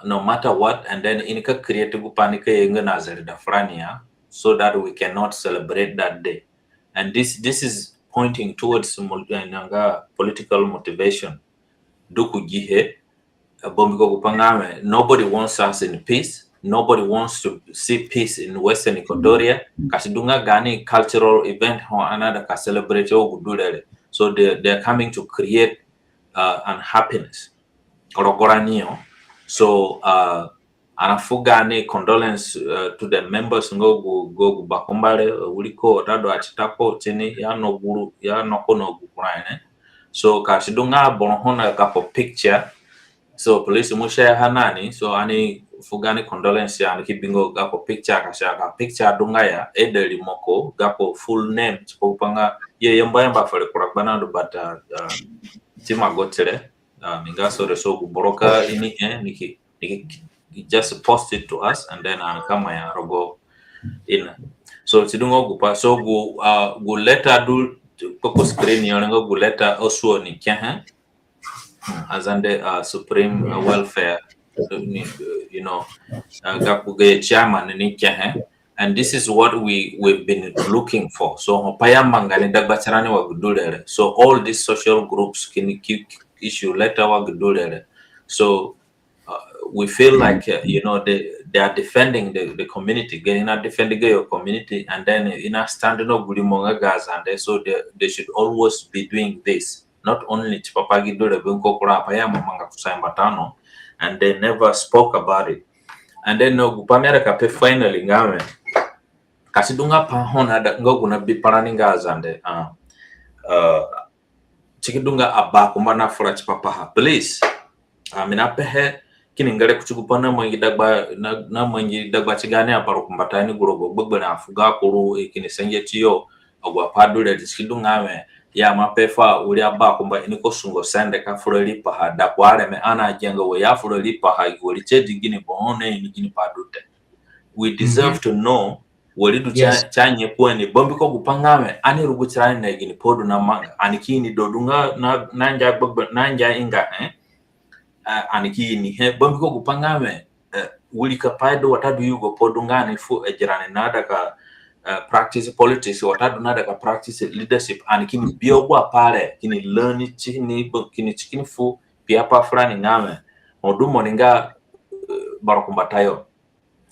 no matter what, and then inika create gupanika yenga nazarida frania so that we cannot celebrate that day. And this is pointing towards political motivation. Duku jihe nobody wants us in peace. Nobody wants to see peace in Western Equatoria. Kasidunga gani cultural event ho another ka celebrate ogudulele. So they're coming to create unhappiness. Orogoranio. So anafugani condolence to the members go bakombale uliko tado achitako chini ya no guru ya no kono gukuraine. So kasidunga bonhona kapo picture. So police musha hanani so ani fugani condolence ya kibingo gapo picture kashaka picture dunga ya edeli moko gapo full name chipopanga ye yamba fale kurakbana do bata tima gotere mingaso reso boroka ini niki just post it to us, and then kama ya rogo in so tidungo gupa so go letter do poko screen yongo go letter oswo ni kya Azande Supreme Welfare, Gapuge Chairman in Ikyahe, and this is what we've been looking for. So Payamangani Dagbacharani wa Gudulere. So all these social groups can keep issue letter wa Gudulere. So we feel like they are defending the community, getting not defending your community, and then in a standing of Gulimonga Gazande, so they should always be doing this. Not only Chipapagi do the Bunko Kurapayama Manga Kusambatano, and they never spoke about it. And then no Gupamerika finally Game Kasidunga Pahona that go gonna be Paraninga Azande Chikidunga Abakumana for Chipapaha. Please, Minapehe Kiningare Kuchupana Mangidagba Namangi Dagbachigani Aparukumbatani Guru Bubana Fuga Kuru Ikinisengetio Aguapadu that is Kidungame. Ya mapefa uliaba kumba iniko sungo sende ka fureli paha da kware me ana jenga we ya fureli paha igoli chedi gini boone ni gini padute. We deserve to know wali du chanye pwani bombi ko gupangame ani rugutirani na gini podu na manga anikini dodunga nanja inga anikini bombi ko gupangame wuli kapaido watadu yugo podungani fu ejirani nada ka practice politics or nada ka practice leadership and kini biogwa pare kini learn kini fu piapa frani ngame odumo ninga barokumbatayo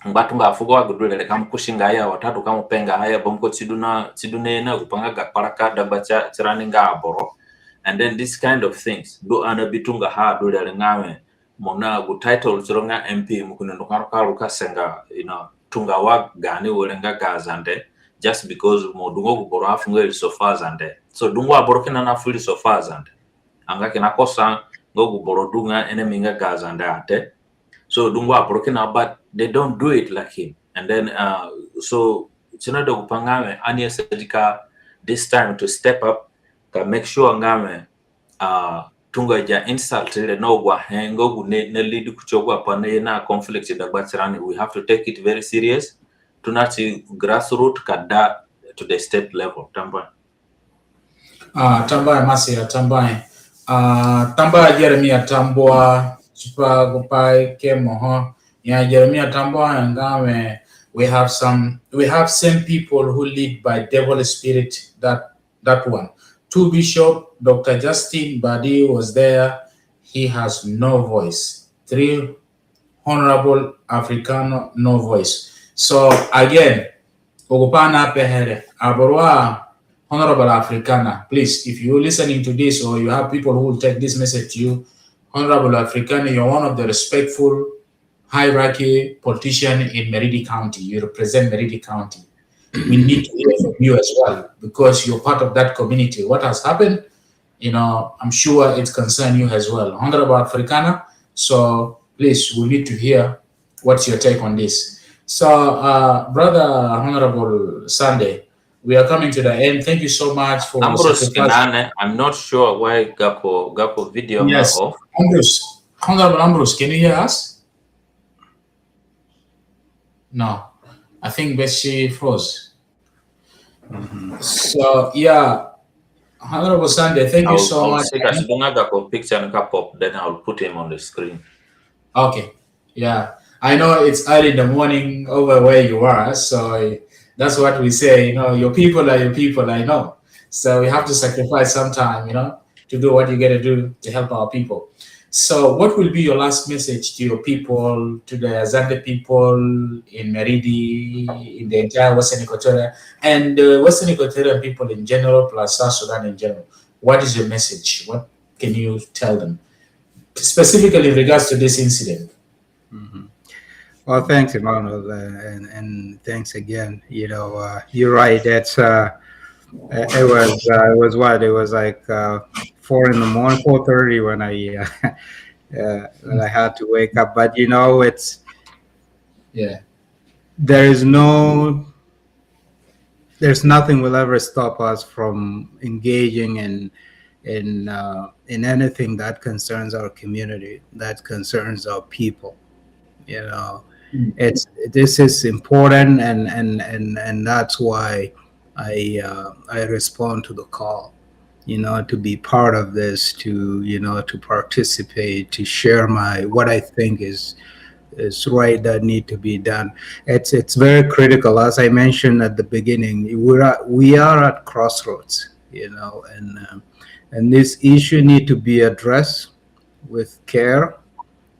Mbatu nga fugo agudule kama kushinga haya watatu kama penga haya bomko tidune na kupanga paraka daba chirani nga aboro. And then this kind of things do ana bitunga ha do le ngawe mona gu title chironga MP mukune ndokaruka ruka senga tunga wa gani wolenga gazande just because modungo guboro afungo il sofa zande. So dungo aboro kina na fully sofa zande. Anga kina kosa ngo guboro dunga enemy nga gazande ate. So dungo aboro kina, but they don't do it like him. And then so chinodo kupangame anya sedika this time to step up to make sure ngame tunga ja insult le no gwa hengo gune ne lead kuchogwa pane na conflict da batsirani. We have to take it very serious to not grassroots kada to the state level. Tamba
Masia Tambai. Tamba Jeremia Tamboa Chupa Gopai Kemoho. Yeah, Jeremia Tamboa and Game. We have same people who lead by devil spirit, that one. Two bishop, Dr. Justin Badi was there. He has no voice. Three honorable Africano, no voice. So again, Ogopana Pehere, Aborwa, honorable Africana, please, if you're listening to this or you have people who will take this message to you, honorable Africana, you're one of the respectful hierarchy politician in Maridi County. You represent Maridi County. We need to hear from you as well because you're part of that community. What has happened, I'm sure it concerns you as well. Honorable Africana, so please, we need to hear what's your take on this. So, Brother Honorable Sunday, we are coming to the end. Thank you so much for
Ambrose Kenane. I'm not sure why Gapo video
yes.
off.
Ambrose, Honorable Ambrose, can you hear us? No, I think Bessie froze. So yeah, Honorable Sunday, thank you so much.
I'll take a picture and pop, then I'll put him on the screen.
Okay, yeah, I know it's early in the morning over where you are, so that's what we say. Your people are your people. I know, so we have to sacrifice some time, to do what you got to do to help our people. So what will be your last message to your people, to the Azande people in Maridi, in the entire Western Equatoria, and Western Equatorian people in general, plus South Sudan in general? What is your message? What can you tell them, specifically in regards to this incident?
Mm-hmm. Well, thanks, Emmanuel, and thanks again. You're right. That's it was like 4 in the morning, 4:30 when I had to wake up. But there's nothing will ever stop us from engaging in anything that concerns our community, that concerns our people. This is important, and that's why I respond to the call. To be part of this, to participate, to share what I think is right that need to be done. It's very critical, as I mentioned at the beginning. We are at crossroads, and this issue need to be addressed with care.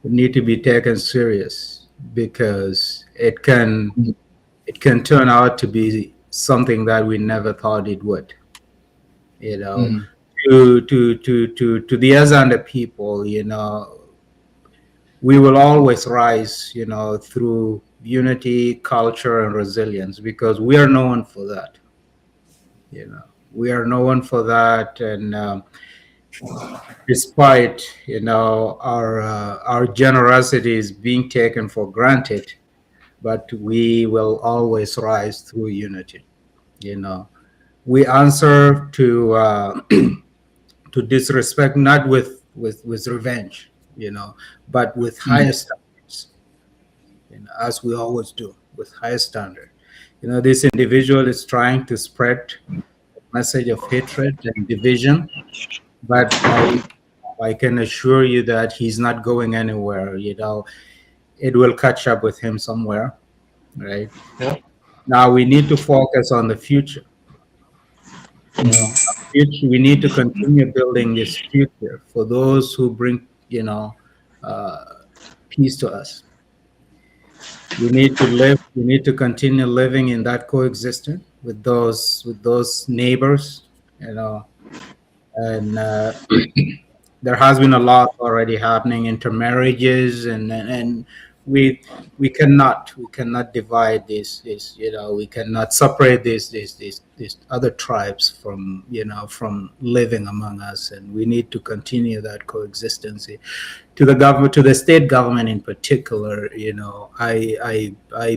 It need to be taken serious because it can turn out to be something that we never thought it would. To the Azande people, we will always rise, through unity, culture, and resilience, because we are known for that. We are known for that, and despite our generosity is being taken for granted, but we will always rise through unity. We answer to disrespect, not with revenge, but with higher standards, as we always do, with higher standard. This individual is trying to spread a message of hatred and division, but I can assure you that he's not going anywhere. It will catch up with him somewhere, right?
Yeah.
Now we need to focus on the future. We need to continue building this future for those who bring, peace to us. We need to live. We need to continue living in that coexistence with those neighbors, you know. And there has been a lot already happening, intermarriages, and we cannot divide this, you know, we cannot separate these other tribes from, you know, from living among us, and we need to continue that coexistence. To the government, to the state government in particular, you know, I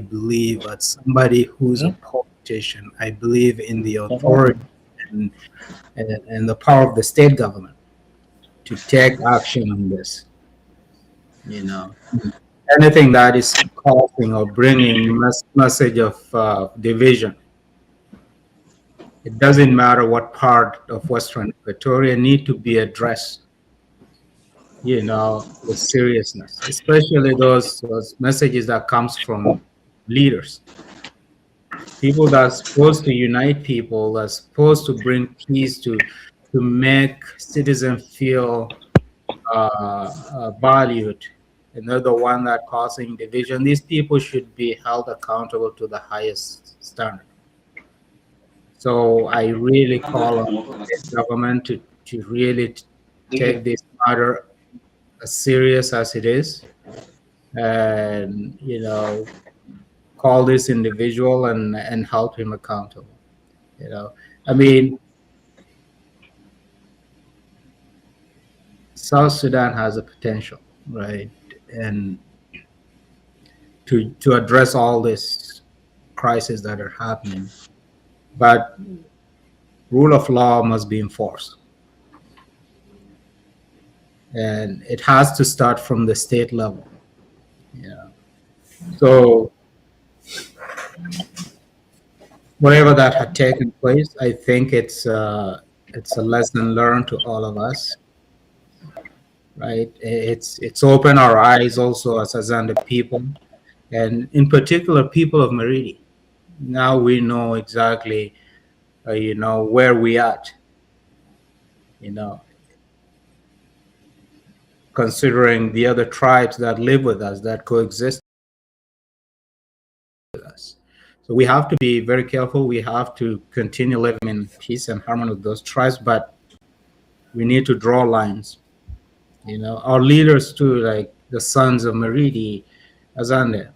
believe as somebody who's a politician, I believe in the authority and, and the power of the state government to take action on this. You know, anything that is causing or bringing message of division. It doesn't matter what part of Western Equatoria need to be addressed, you know, with seriousness, especially those messages that comes from leaders, people that's supposed to unite people, that's supposed to bring peace, to make citizens feel valued, and they're the one that causing division. These people should be held accountable to the highest standard. So I really call on the government to really take this matter as serious as it is, and, you know, call this individual and help him accountable. You know, I mean, South Sudan has a potential, right? And to address all this crises that are happening, but rule of law must be enforced, and it has to start from the state level. Yeah. So whatever that had taken place, I think it's a lesson learned to all of us, right? It's opened our eyes also as Azande people, and in particular people of Maridi. Now we know exactly, you know, where we at, you know, considering the other tribes that live with us, that coexist with us. So we have to be very careful. We have to continue living in peace and harmony with those tribes, but we need to draw lines. You know, our leaders too, like the sons of Maridi, Azande.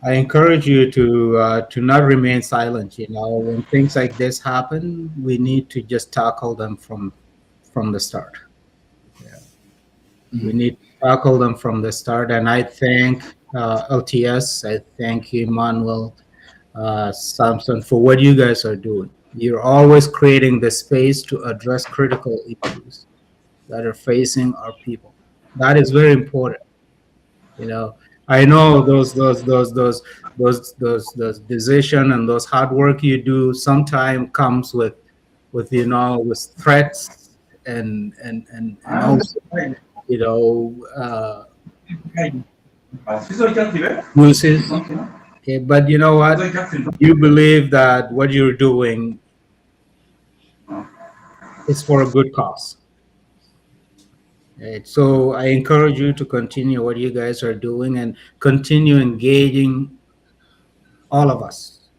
I encourage you to not remain silent. You know, when things like this happen, we need to just tackle them from the start. Yeah. We need to tackle them from the start. And I thank LTS. I thank Emmanuel, Samson, for what you guys are doing. You're always creating the space to address critical issues that are facing our people. That is very important. You know, I know those decision and those hard work you do sometimes comes with you know, with threats and also, you know, bruises. Okay, but you know what? You believe that what you're doing is for a good cause. Right. So I encourage you to continue what you guys are doing and continue engaging all of us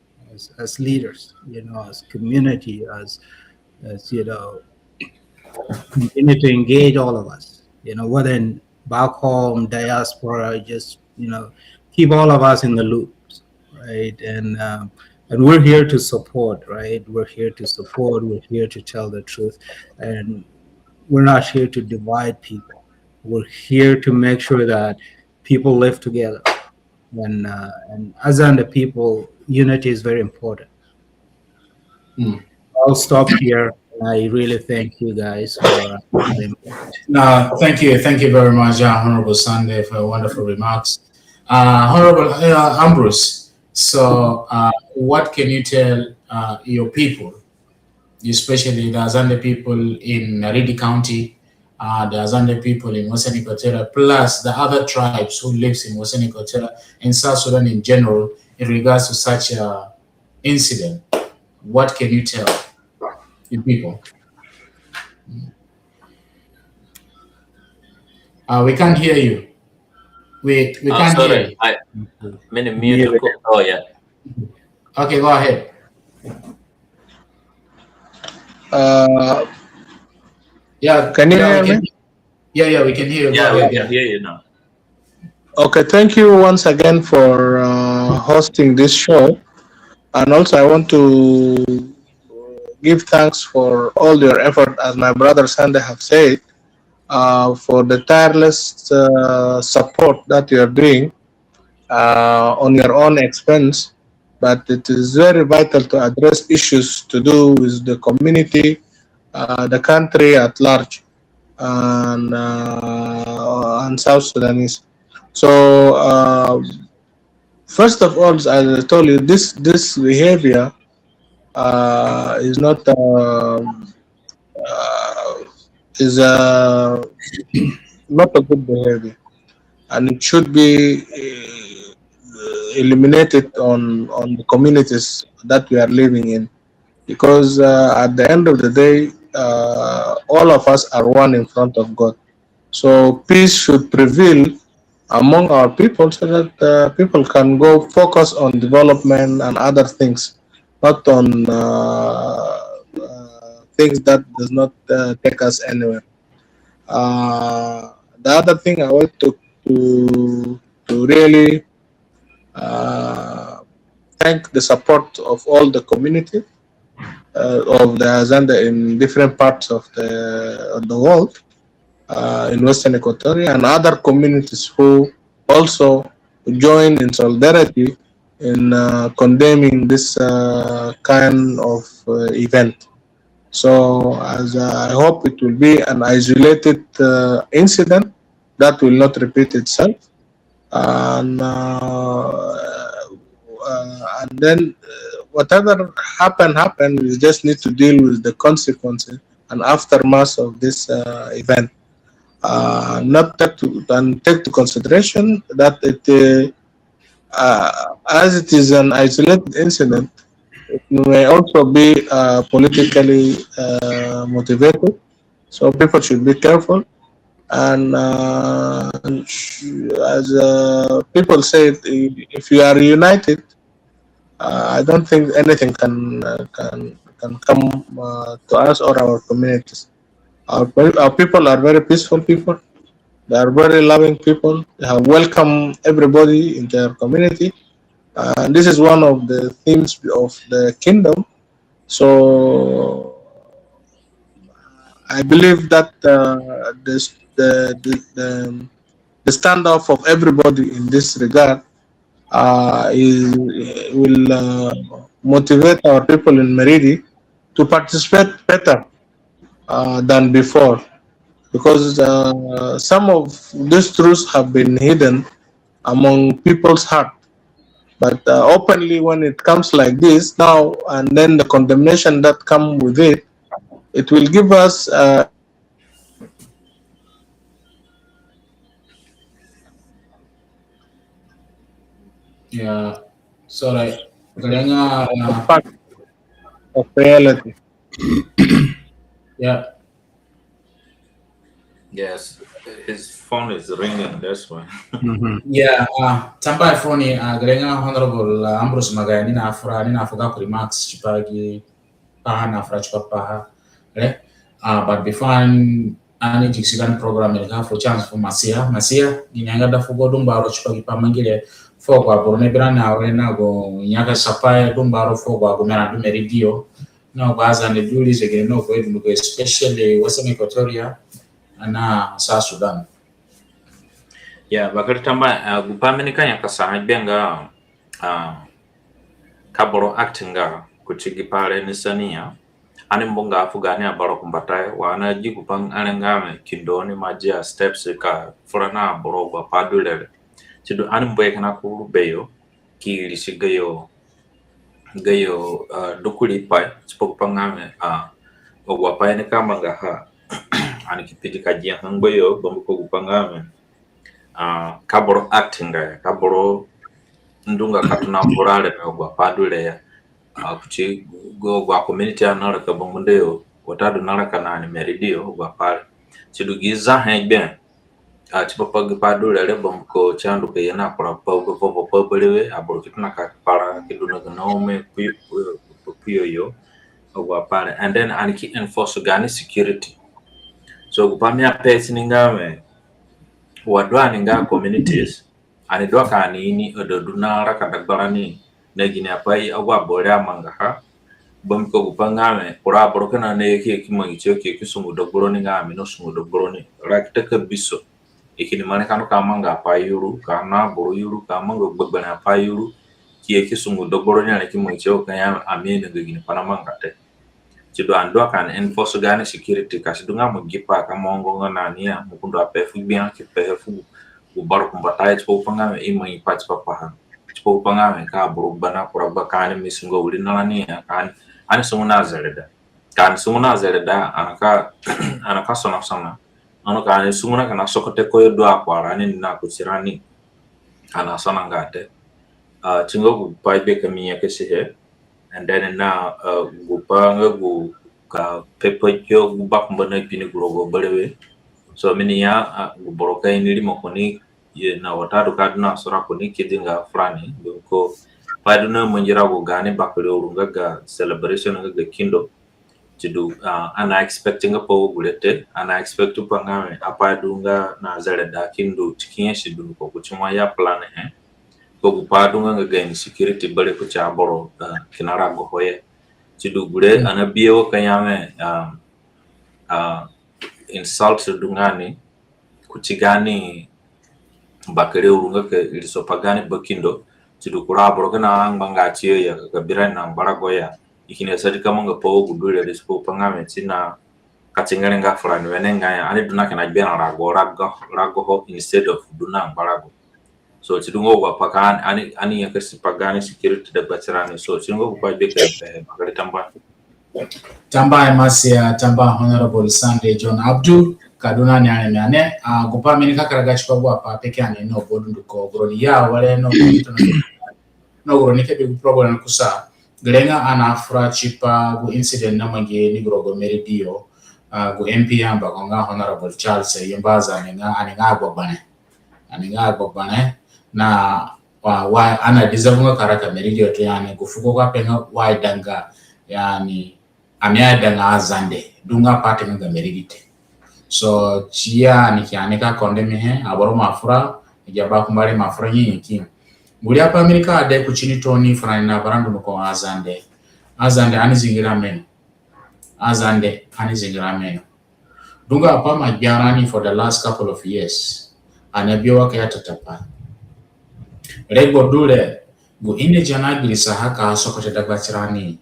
as leaders, you know, as community, as you know, continue to engage all of us, you know, whether in back home, diaspora, just, you know, keep all of us in the loops, right? And we're here to support, right? We're here to support. We're here to tell the truth, and we're not here to divide people. We're here to make sure that people live together. And as and the people, unity is very important. I'll stop here. I really thank you guys for
Thank you very much, Honorable Sunday, for your wonderful remarks. Honorable Ambrose, so what can you tell your people, especially the Azande people in Maridi County, the Azande people in Western Equatoria, plus the other tribes who lives in Western Equatoria and South Sudan in general, in regards to such an incident? What can you tell your people? We can't hear you. We can't hear
Sorry,
you.
I mute. Oh yeah.
Okay, go ahead. Yeah,
Can you
yeah,
hear
we can.
me?
Yeah, we can hear you. Go
Yeah, we
ahead.
can
Yeah.
hear you now.
Okay, thank you once again for hosting this show. And also, I want to give thanks for all your effort, as my brother Sande have said, for the tireless support that you are doing on your own expense. But it is very vital to address issues to do with the community, the country at large, and South Sudanese. So, first of all, as I told you, this behavior is not uh, is not a good behavior, and it should be eliminated on the communities that we are living in, because at the end of the day, all of us are one in front of God. So peace should prevail among our people, so that people can go focus on development and other things, not on things that does not take us anywhere. The other thing I want to really uh, thank the support of all the community of the Azande in different parts of the world, in Western Equatoria, and other communities who also join in solidarity in condemning this kind of event. So, as I hope it will be an isolated incident that will not repeat itself, and then whatever happen. We just need to deal with the consequences and aftermath of this event. Not take to and take to consideration that as it is an isolated incident, it may also be politically motivated. So people should be careful. And as people say, if you are united, I don't think anything can come to us or our communities. Our people are very peaceful people. They are very loving people. They have welcomed everybody in their community. And this is one of the themes of the kingdom. So I believe that the standoff of everybody in this regard will motivate our people in Maridi to participate better than before, because some of these truths have been hidden among people's heart. But openly, when it comes like this now, and then the condemnation that come with it, it will give us
Yeah. Sorry. Kadanga,
fact of reality.
yeah.
Yes, his phone is ringing. That's why.
Yeah, tampa phone kadanga honorable Ambrose Magaya nina afuga ku remarks chipagi paha na afra chupa paha. Right? But before ani jiksigan program ilika for chance for Masia ninanga da fugo dumbaro chupagi pa mangile fo kwa borne brana orena go nyaka sapai dumbaro fo kwa gumera du meridio no baza ne duli zege no go especially Western Equatoria na South Sudan.
Yeah, bakari tamba gupamenika yakasa benga kaboro actinga kuchigi pale nisania ani mbonga afugani abaro kumbatai wana jigupang anengame kindoni majia steps ka furana boro gwa padulele chidu ani mboye kana ku beyo ki lisigayo gayo dukuli pai spokpangame ogwa pai ne kamanga ha ani kipiti kajia hangbeyo bombo ko gupangame kaboro actinga kaboro ndunga katuna borale me ogwa padule ya kuchi go gwa community anara ka bombondeo watadu nara kana ni meridio gwa pale chidu giza hebe Chipapa gipadu lele bomko chandu ke yana para pau belewe abor kitna ka para kiduna gnome puyo yo ogwa para and then aniki enforce gani security so gupamia pets ningame wadwa ninga communities ani dwa ka ni ododuna raka dagbarani negini apai ogwa bore amanga bomko gupangame pura borokana ne ke kimangicho ke kisungu dogboro ningame no sungu dogboro ni rakita ka biso ikini mane kanu kamanga payuru kana boro yuru kamanga gbegbana payuru kie kisungu dogboro ni ale kimangicho kanya amene ngini panamanga te chido andwa kan enforce gani security kasidunga mugipa kamongo ngana nia mukundo apefu bien ke pefu ubar kumbatai chpo pangame imai patch papahan chpo pangame ka boro bana kuraba kan misingo ulinala nia kan ani sumuna zereda anaka sona ano kan sumuna kana sokote koyo do akwara ni na kuchirani ana sona ngate chingo pai be kamiya kesihe and then na gupanga gu ka pepe yo gubak mbana pini grogo balewe so mini ya guboroka inili mokoni ye na watadu kaduna sora koni kidinga frani ko paduna manjira go gane bakale urunga ga celebration ga kindo chidu ana expecting a po gulete ana expect to pangame apadunga na zaleda kindo chikinye shidu ko kuchuma ya plan ko gupadunga ga security bale ko chaboro kinara go hoye chidu gure ana biyo kanyame insult dungani kuchigani bakare urunga ke iliso pagani bakindo chidu kura borokana anganga chiyo ya kabira na baragoya ikine sadi kamanga po gudule dispo pangame china kachingane nga fulani wenenga ya ani dunake na bena rago instead of duna barago so chidungo kwa pakan ani yakasi pagani security da bachirani so chidungo kwa beke bakare tamba
masia tamba Honorable Sunday John Abdul kaduna nyane gupa mini kakaraga chikwa pa peke ane no bodundu ko groni ya wale no no groni ke big problem kusa gelenga ana afra chipa gu incident namange ni grogo meridio gu MP amba konga Honorable Charles Yembaza aninga gbane na wa ana deserve karaka meridio to yani gufuko kwa penga wa danga yani amya danga Azande dunga pate nga meridite so chia nikianika condemnation aboro mafura ijaba kumbali mafura nyinyi muri apa Amerika ade kuchini toni frani na barandu nuko Azande anizingira meno dunga apa majarani for the last couple of years anabiwa kaya tatapa rego dule gu ine janagili sahaka sokote dagachirani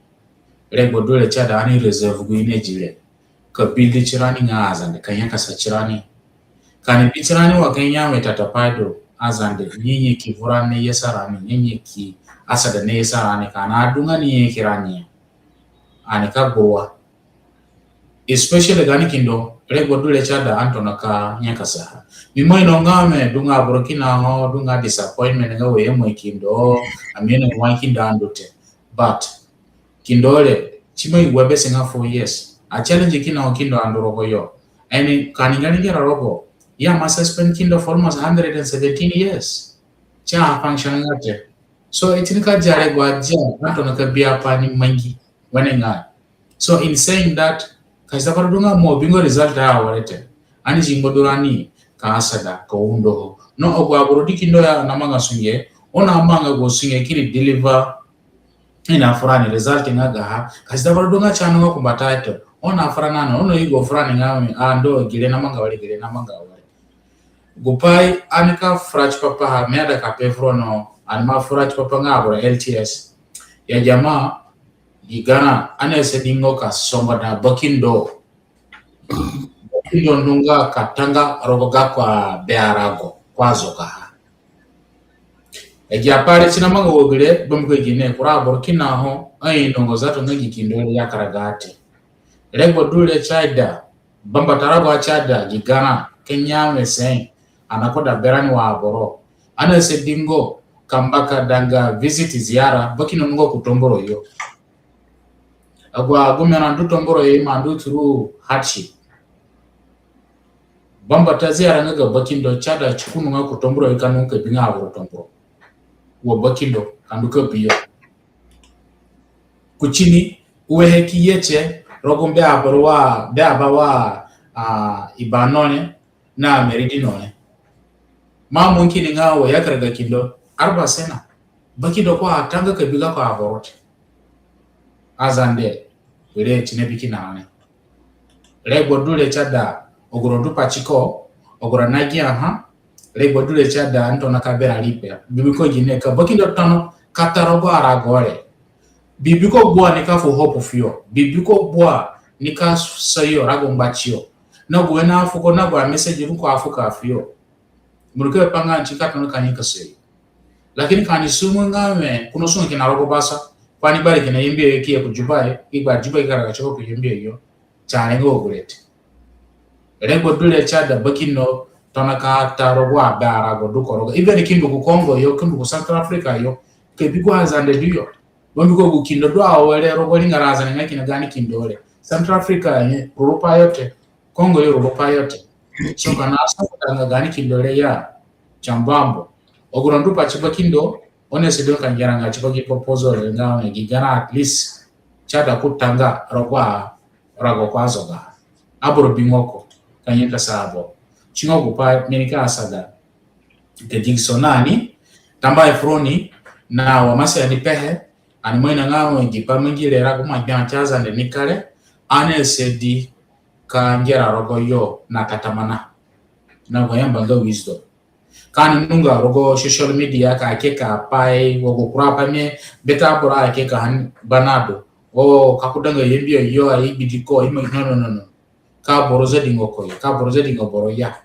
rego dule chada ani reserve gu ine jile ka bildi chirani nga Azande kanyaka sa chirani kani bichirani wa Kenya metatapado Azande nyinyi kivurane yesarani nyinyi ki asada ne yesarani kana adunga ni kirani anika goa especially gani kindo rego dule chada antona ka nyaka sa mimo inongame dunga burkina ho dunga disappointment nga we mo kindo amene wa kinda andote but kindole chimo iwebe singa 4 years a challenge kina kindo andoro yo and kaningani gera robo ya suspend kindo for almost 117 years cha function ngate so itinika jare gwaja antona ka bia pani mangi wanenga so in saying that kaisa dunga mo bingo result ha warete ani jingodorani ka asada ka undo no ogwa burudi kindo ya namanga sunye ona amanga go sunye kini deliver ina furani result ngaga kaisa dunga chano ngo kumbataito ona afranana ono igo frani ngami ando gile namanga wale gupai anika frach papa ha meada ka pefrono anima frach papa ngabro LTS ya jamaa igana anese dingo ka somba na bakindo nunga katanga rogoga kwa bearago kwazo ka egia pare sinamanga wogile bomko gine kura burkina ho ai ndongo zato ngagi kindole ya karagate rego dule chada bamba tarago chada gigana Kenya mesen anakoda berani wa aboro anese dingo kambaka danga visit ziara bakino ngo kutomboro yo agwa gumena ndutomboro yo mandu through hardship bamba tazia nga bakindo chada chukunu nga kutombro ikanu ke binga abro tombro wo bakindo kanduka biyo kuchini uwe heki yeche rogombe abarwa be abawa ibanone na meridi none ma munkini nga wo yakarga kindo arba sena bakindo kwa tanga ke biga kwa aborote azande wele chine bikina nane lego dule chada ogorodu pachiko ogora nagia lego dule chada antona kabera lipe bibiko jine ka bakindo tono katarogo aragore bibiko bwa nika for hope of you bibiko bwa nika sayo rago mbachio na gwena afuko na gwa message ruko afuka afio muruke panga nchika tono kanyika sayo lakini kanisumu ngame kuno sunga kina rogo basa kwani bali kina yimbe yeki ya kujubaye igba jubaye karaga choko kuyimbe yo chane ngo gurete lego dule chada bakino tona ka tarogo abara go dukoro even kindu ku Congo yo kindu ku South Africa yo ke bigwa Azande biyo wambiko ku kindo do awele rogo lingaraza nga kina gani kindole South Africa Europa yote Congo yo Europa yote so kana asa gani kindole ya chambambo ogurandu pachiba kindo honestly don't kanjara nga chiba ki proposal nga ngigana at least chada kutanga rago kwazo ga aburo bingoko kanyenta sabo chingo pa menika asada ke digsonani tamba efroni na wamasi adipehe animwena ngamo ngipa mingile rago magyanchaza nikale anesedi kanjera rogo yo na katamana na goyamba nga wisdom kan nunga rogo social media ka keka pai wogo kurapa me beta bora keka han banado o kakudanga yembio yo ai bidiko no ka boroze dingo ko ka boroze dingo boro ya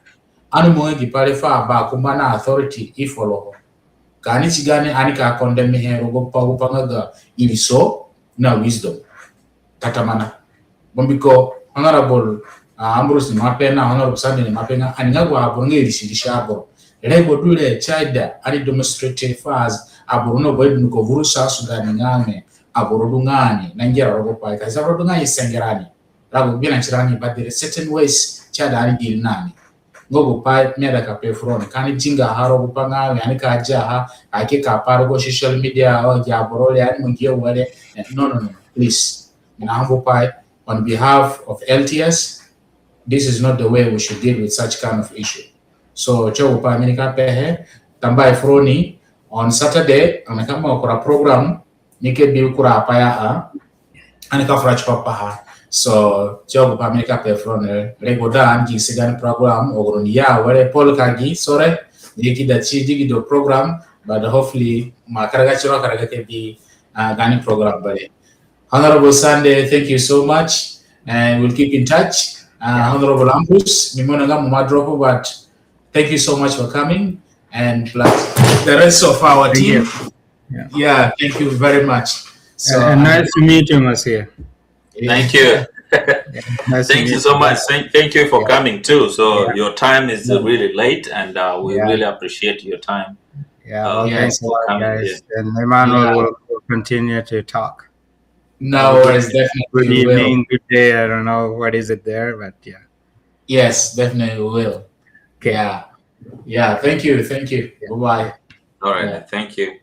anu mo ngi pare fa ba kumbana authority ifolo kani chigane ani ka condemn he rogo pa upanga iliso na wisdom tatamana bombiko honorable Ambrose ni mapena honorable Sande ni mapena aninga gwa abonge ilishilisha abo lego dule chida ali demonstrative phase aboruno boydu ko vurusa Sudan ngame aborudungani nangira rogo pa kaza rodungani sengerani rago bina chirani but there are certain ways chada ali deal nani ngogo pa meda ka pefron kani jinga haro kupanga yani ka aja ake ka paro social media o ja borole yani mungiye wale no please na hambo pa on behalf of LTS this is not the way we should deal with such kind of issue. So cho pa minika pehe tamba efroni on Saturday anakama okora program nike bil kura paya anika frach papa so cho pa minika pe efroni regoda anji sigan program ogoroni ya wale Paul kagi sore niki da chi digi do program but hopefully makaraga chiro karaga ke bi gani program bale. Honorable Sunday, thank you so much and we'll keep in touch. Honorable Ambrose, but thank you so much for coming and plus the rest of our team. Yeah, thank you very much.
So nice to meet you, Monsieur.
Thank you. Thank you so much. Thank you for coming too. So your time is really late, and we really appreciate your time.
Thanks a lot, guys. And Emmanuel will continue to talk.
No worries, definitely.
Good evening, good day. I don't know what is it there, but yeah.
Yes, definitely we will. Okay. Yeah. Thank you.
Yeah.
Bye-bye.
All right. Thank you.